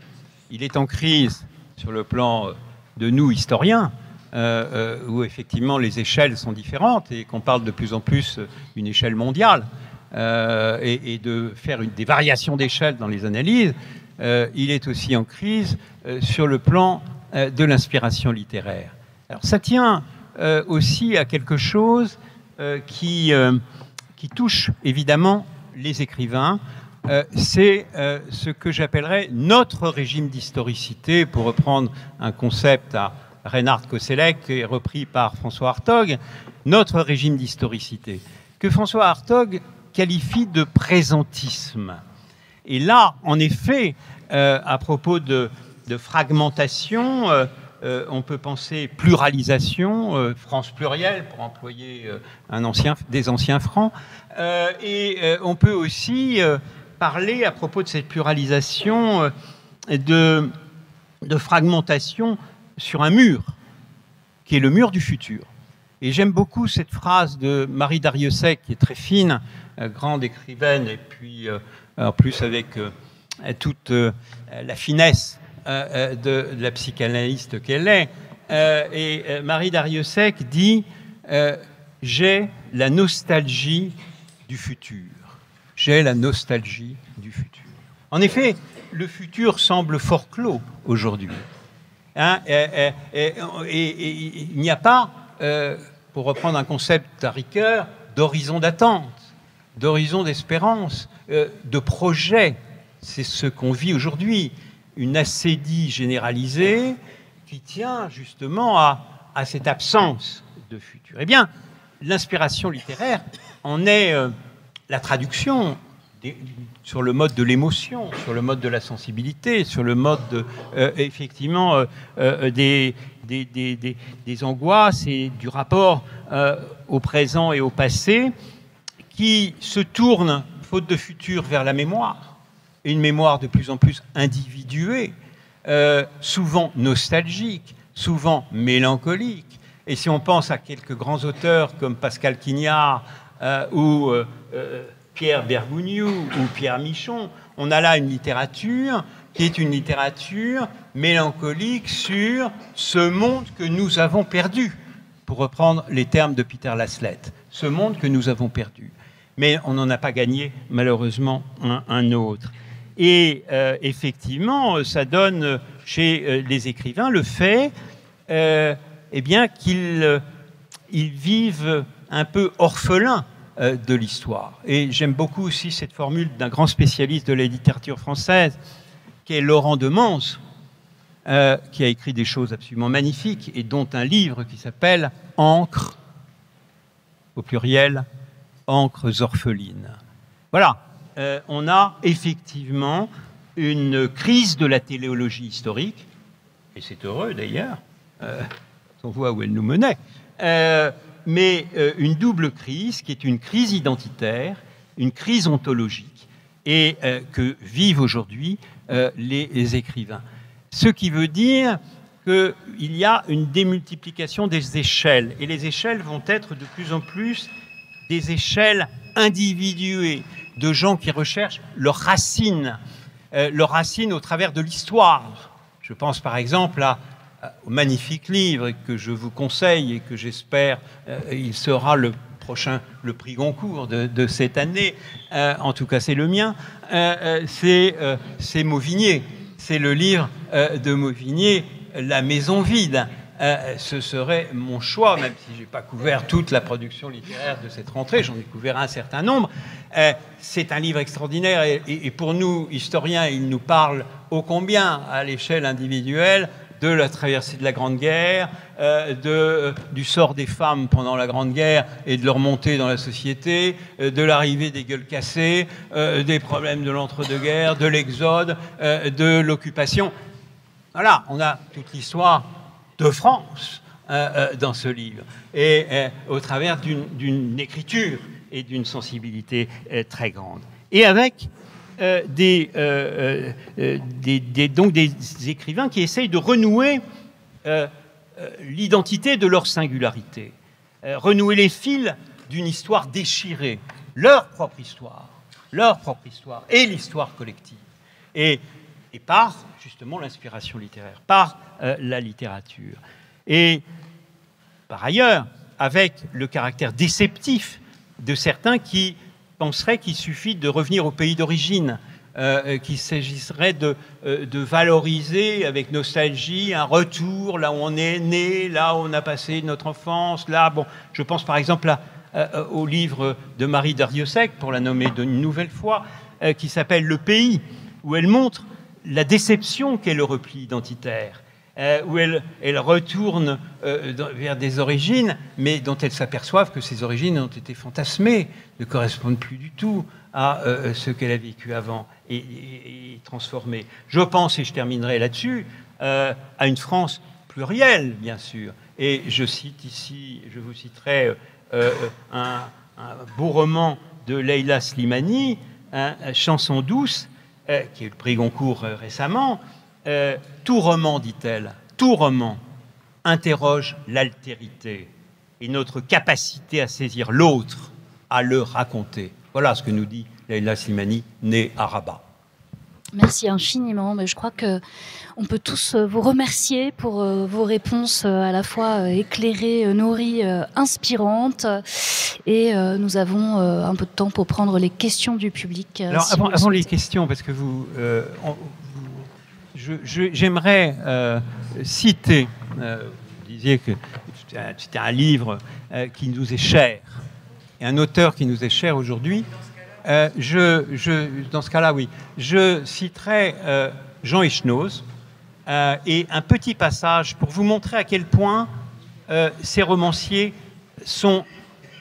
Il est en crise sur le plan de nous, historiens, où effectivement les échelles sont différentes et qu'on parle de plus en plus d'une échelle mondiale et de faire des variations d'échelle dans les analyses. Il est aussi en crise sur le plan de l'inspiration littéraire. Alors ça tient aussi à quelque chose qui touche évidemment les écrivains. C'est ce que j'appellerais notre régime d'historicité, pour reprendre un concept à Reinhard Koselleck et repris par François Hartog, notre régime d'historicité, que François Hartog qualifie de présentisme. Et là, en effet, à propos de fragmentation, on peut penser pluralisation, France plurielle, pour employer des anciens francs, et on peut aussi parler, à propos de cette pluralisation, de fragmentation sur un mur, qui est le mur du futur. Et j'aime beaucoup cette phrase de Marie Darrieussecq, qui est très fine, grande écrivaine, et puis en plus avec toute la finesse de la psychanalyste qu'elle est. Et Marie Darrieussecq dit « J'ai la nostalgie du futur ». J'ai la nostalgie du futur. En effet, le futur semble fort clos aujourd'hui. Hein, et il n'y a pas, pour reprendre un concept à Ricoeur, d'horizon d'attente, d'horizon d'espérance, de projet. C'est ce qu'on vit aujourd'hui. Une assédie généralisée qui tient justement à cette absence de futur. Eh bien, l'inspiration littéraire en est la traduction sur le mode de l'émotion, sur le mode de la sensibilité, sur le mode effectivement des angoisses et du rapport au présent et au passé, qui se tourne, faute de futur, vers la mémoire, et une mémoire de plus en plus individuée, souvent nostalgique, souvent mélancolique. Et si on pense à quelques grands auteurs comme Pascal Quignard ou Pierre Bergougnoux ou Pierre Michon, on a là une littérature qui est une littérature mélancolique sur ce monde que nous avons perdu, pour reprendre les termes de Peter Laslett. Ce monde que nous avons perdu. Mais on n'en a pas gagné, malheureusement, un autre. Et effectivement, ça donne chez les écrivains le fait eh bien, qu'ils vivent un peu orphelins de l'histoire. Et j'aime beaucoup aussi cette formule d'un grand spécialiste de la littérature française, qui est Laurent de Mans, qui a écrit des choses absolument magnifiques, et dont un livre qui s'appelle « Encre », au pluriel, « Encres orphelines ». Voilà, on a effectivement une crise de la téléologie historique, et c'est heureux d'ailleurs, on voit où elle nous menait, mais une double crise qui est une crise identitaire, une crise ontologique, et que vivent aujourd'hui les écrivains. Ce qui veut dire qu'il y a une démultiplication des échelles, et les échelles vont être de plus en plus des échelles individuées, de gens qui recherchent leurs racines au travers de l'histoire. Je pense par exemple au magnifique livre que je vous conseille et que j'espère il sera le prix Goncourt de cette année, en tout cas c'est le mien, c'est Mauvigné. C'est le livre de Mauvigné, La maison vide. Ce serait mon choix, même si je n'ai pas couvert toute la production littéraire de cette rentrée, j'en ai couvert un certain nombre. C'est un livre extraordinaire et pour nous, historiens, il nous parle ô combien, à l'échelle individuelle, de la traversée de la Grande Guerre, du sort des femmes pendant la Grande Guerre et de leur montée dans la société, de l'arrivée des gueules cassées, des problèmes de l'entre-deux-guerres, de l'exode, de l'occupation. Voilà, on a toute l'histoire de France dans ce livre, et au travers d'une écriture et d'une sensibilité très grande. Et avec donc des écrivains qui essayent de renouer l'identité de leur singularité, renouer les fils d'une histoire déchirée, leur propre histoire et l'histoire collective. Et par, justement, l'inspiration littéraire, par la littérature. Et par ailleurs, avec le caractère déceptif de certains qui penseraient qu'il suffit de revenir au pays d'origine, qu'il s'agirait de valoriser avec nostalgie un retour là où on est né, là où on a passé notre enfance. Là, bon, je pense par exemple au livre de Marie Darrieussecq, pour la nommer d'une nouvelle fois, qui s'appelle « Le pays », où elle montre la déception qu'est le repli identitaire, où elle retourne vers des origines, mais dont elle s'aperçoit que ces origines ont été fantasmées, ne correspondent plus du tout à ce qu'elle a vécu avant et transformées. Je pense, et je terminerai là-dessus, à une France plurielle, bien sûr. Et je cite ici, je vous citerai un beau roman de Leila Slimani, Chanson douce, qui a eu le prix Goncourt récemment. Tout roman, dit-elle, tout roman interroge l'altérité et notre capacité à saisir l'autre, à le raconter. Voilà ce que nous dit Leila Slimani, née à Rabat. Merci infiniment. Mais je crois qu'on peut tous vous remercier pour vos réponses à la fois éclairées, nourries, inspirantes. Et nous avons un peu de temps pour prendre les questions du public. Alors, avant les questions, parce que j'aimerais citer, vous disiez que c'était un livre qui nous est cher, et un auteur qui nous est cher aujourd'hui. Dans ce cas-là, oui. Je citerai Jean Echenoz et un petit passage pour vous montrer à quel point ces romanciers sont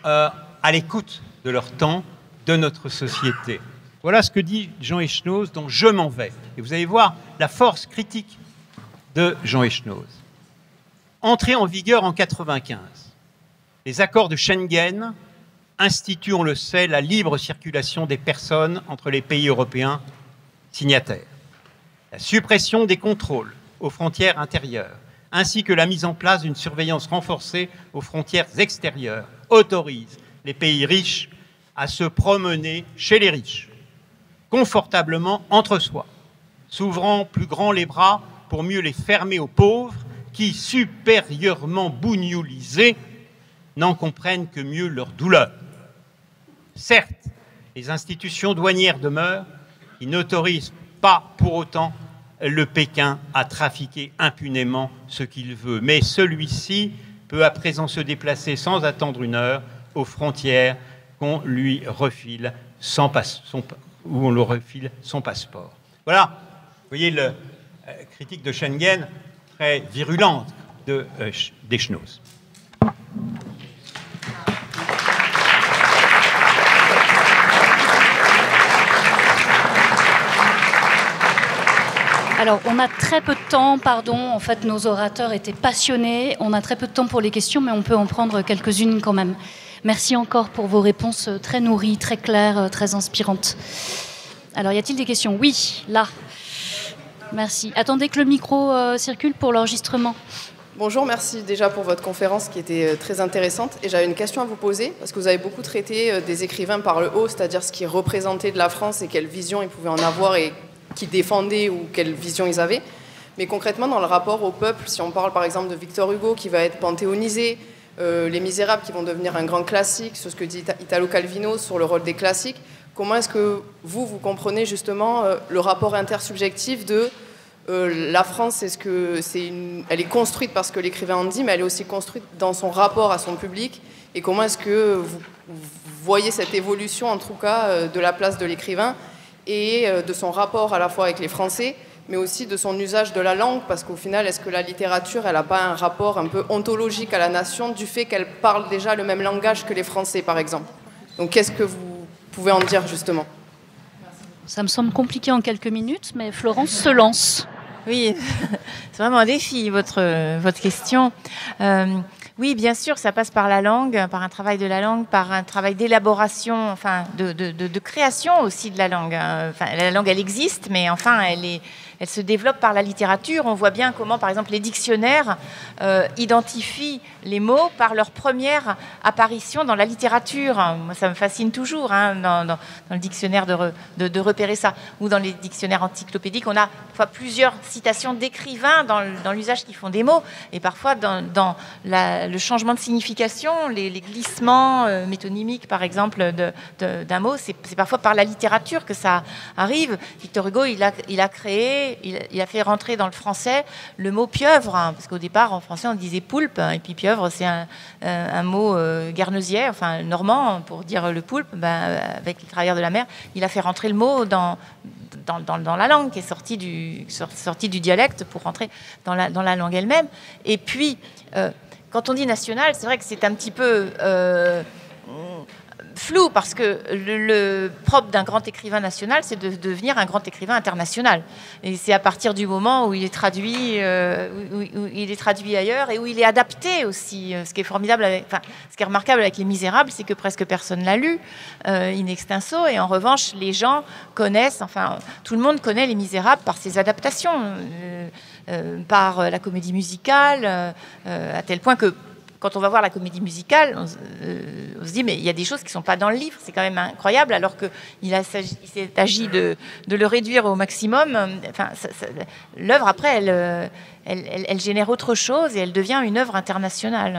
à l'écoute de leur temps, de notre société. Voilà ce que dit Jean Echenoz dans « Je m'en vais ». Et vous allez voir la force critique de Jean Echenoz. Entré en vigueur en 1995, les accords de Schengen instituent, on le sait, la libre circulation des personnes entre les pays européens signataires. La suppression des contrôles aux frontières intérieures, ainsi que la mise en place d'une surveillance renforcée aux frontières extérieures, autorise les pays riches à se promener chez les riches, confortablement entre soi, s'ouvrant plus grand les bras pour mieux les fermer aux pauvres, qui, supérieurement bougnoulisés, n'en comprennent que mieux leur douleur. Certes, les institutions douanières demeurent, qui n'autorisent pas pour autant le Pékin à trafiquer impunément ce qu'il veut. Mais celui-ci peut à présent se déplacer sans attendre une heure aux frontières qu'on lui refile son passeport. Voilà, vous voyez la critique de Schengen très virulente de Deschnoz. Alors, on a très peu de temps, pardon. En fait, nos orateurs étaient passionnés. On a très peu de temps pour les questions, mais on peut en prendre quelques-unes quand même. Merci encore pour vos réponses très nourries, très claires, très inspirantes. Alors, y a-t-il des questions? Oui, là. Merci. Attendez que le micro circule pour l'enregistrement. Bonjour, merci déjà pour votre conférence qui était très intéressante. Et j'avais une question à vous poser, parce que vous avez beaucoup traité des écrivains par le haut, c'est-à-dire ce qu'ils représentaient de la France et quelle vision ils pouvaient en avoir et qui défendaient ou quelle vision ils avaient. Mais concrètement, dans le rapport au peuple, si on parle par exemple de Victor Hugo qui va être panthéonisé, Les Misérables qui vont devenir un grand classique, sur ce que dit Italo Calvino sur le rôle des classiques, comment est-ce que vous comprenez justement le rapport intersubjectif de la France, elle est construite parce que l'écrivain en dit, mais elle est aussi construite dans son rapport à son public. Et comment est-ce que vous voyez cette évolution, en tout cas, de la place de l'écrivain et de son rapport à la fois avec les Français, mais aussi de son usage de la langue, parce qu'au final, est-ce que la littérature, elle n'a pas un rapport un peu ontologique à la nation du fait qu'elle parle déjà le même langage que les Français, par exemple? Donc, qu'est-ce que vous pouvez en dire, justement? Ça me semble compliqué en quelques minutes, mais Florence se lance. Oui, c'est vraiment un défi, votre question. Oui, bien sûr, ça passe par la langue, par un travail de la langue, par un travail d'élaboration, enfin, de création aussi de la langue. Enfin, la langue, elle existe, mais enfin, elle se développe par la littérature. On voit bien comment, par exemple, les dictionnaires identifient les mots par leur première apparition dans la littérature. Moi, ça me fascine toujours, dans le dictionnaire de repérer ça. Ou dans les dictionnaires encyclopédiques, on a parfois plusieurs citations d'écrivains dans l'usage qu'ils font des mots. Et parfois, dans le changement de signification, les glissements métonymiques, par exemple, d'un mot, c'est parfois par la littérature que ça arrive. Victor Hugo, il a créé, il a fait rentrer dans le français le mot pieuvre, parce qu'au départ, en français, on disait poulpe, et puis pieuvre, c'est un mot guernesiais, enfin normand, pour dire le poulpe, avec les travailleurs de la mer. Il a fait rentrer le mot dans la langue, qui est sortie du dialecte pour rentrer dans la langue elle-même. Et puis, quand on dit national, c'est vrai que c'est un petit peu flou, parce que le propre d'un grand écrivain national, c'est de devenir un grand écrivain international. Et c'est à partir du moment où il est traduit, ailleurs et où il est adapté aussi. Ce qui est formidable, ce qui est remarquable avec Les Misérables, c'est que presque personne l'a lu in extenso. Et en revanche, les gens connaissent, tout le monde connaît Les Misérables par ses adaptations, par la comédie musicale, à tel point que quand on va voir la comédie musicale, on se dit, mais il y a des choses qui ne sont pas dans le livre, c'est quand même incroyable, alors qu'il s'est agi de le réduire au maximum. L'œuvre, après, elle génère autre chose et elle devient une œuvre internationale.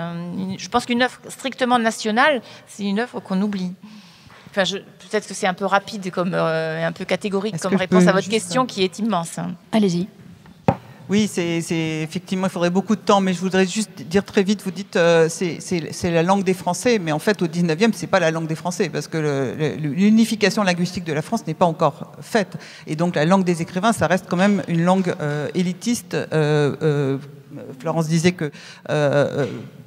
Je pense qu'une œuvre strictement nationale, c'est une œuvre qu'on oublie. Peut-être que c'est un peu rapide, un peu catégorique comme réponse à votre question, qui est immense. Allez-y. Oui, c'est effectivement, il faudrait beaucoup de temps, mais je voudrais juste dire très vite, vous dites c'est la langue des Français, mais en fait, au 19e, c'est pas la langue des Français, parce que l'unification linguistique de la France n'est pas encore faite. Et donc, la langue des écrivains, ça reste quand même une langue élitiste. Florence disait que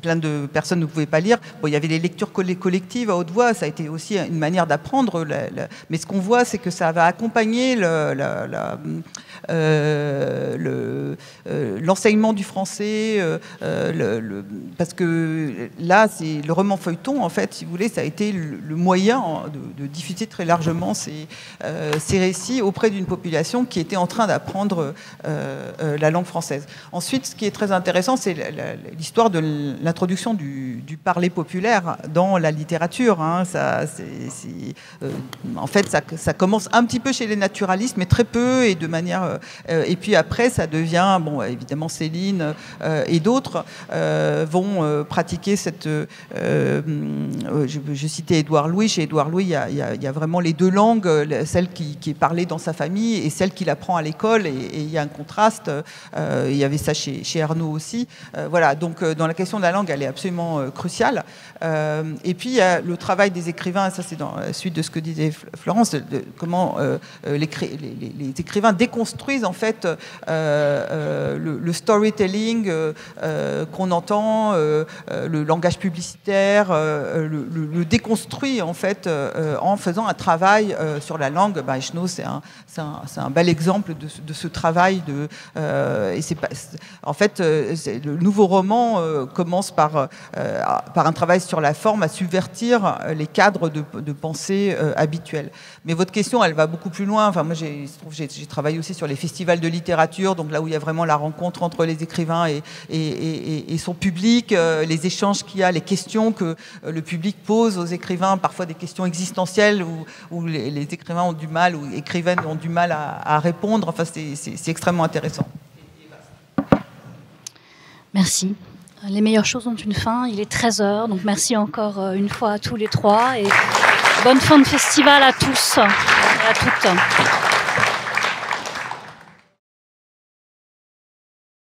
plein de personnes ne pouvaient pas lire. Bon, il y avait les lectures collectives à haute voix, ça a été aussi une manière d'apprendre. Mais ce qu'on voit, c'est que ça va accompagner l'enseignement du français, parce que là, c'est le roman feuilleton, en fait, si vous voulez, ça a été le moyen de diffuser très largement ces récits auprès d'une population qui était en train d'apprendre la langue française. Ensuite, ce qui est très intéressant, c'est l'histoire de l'introduction du parler populaire dans la littérature. En fait, ça commence un petit peu chez les naturalistes, mais très peu et de manière Et puis après, ça devient, bon, évidemment, Céline et d'autres vont pratiquer cette... je citais Édouard Louis. Chez Édouard Louis, il y a vraiment les deux langues, celle qui est parlée dans sa famille et celle qu'il apprend à l'école. Et il y a un contraste. Il y avait ça chez Arnaud aussi. Voilà, donc dans la question de la langue, elle est absolument cruciale. Et puis, il y a le travail des écrivains, et ça c'est dans la suite de ce que disait Florence, comment les écrivains déconstruisent en fait le storytelling qu'on entend, le langage publicitaire, le déconstruit en fait en faisant un travail sur la langue. Echenoz, c'est un bel exemple de ce travail. Et c'est pas, en fait, le nouveau roman commence par un travail sur la forme, à subvertir les cadres de pensée habituels. Mais votre question, elle va beaucoup plus loin. Enfin, moi, j'ai travaillé aussi sur les festivals de littérature, donc là où il y a vraiment la rencontre entre les écrivains et son public, les échanges qu'il y a, les questions que le public pose aux écrivains, parfois des questions existentielles où les écrivains ont du mal, ou écrivaines ont du mal à répondre. Enfin, c'est extrêmement intéressant. Merci. Les meilleures choses ont une fin. Il est 13h, donc merci encore une fois à tous les trois et bonne fin de festival à tous et à toutes.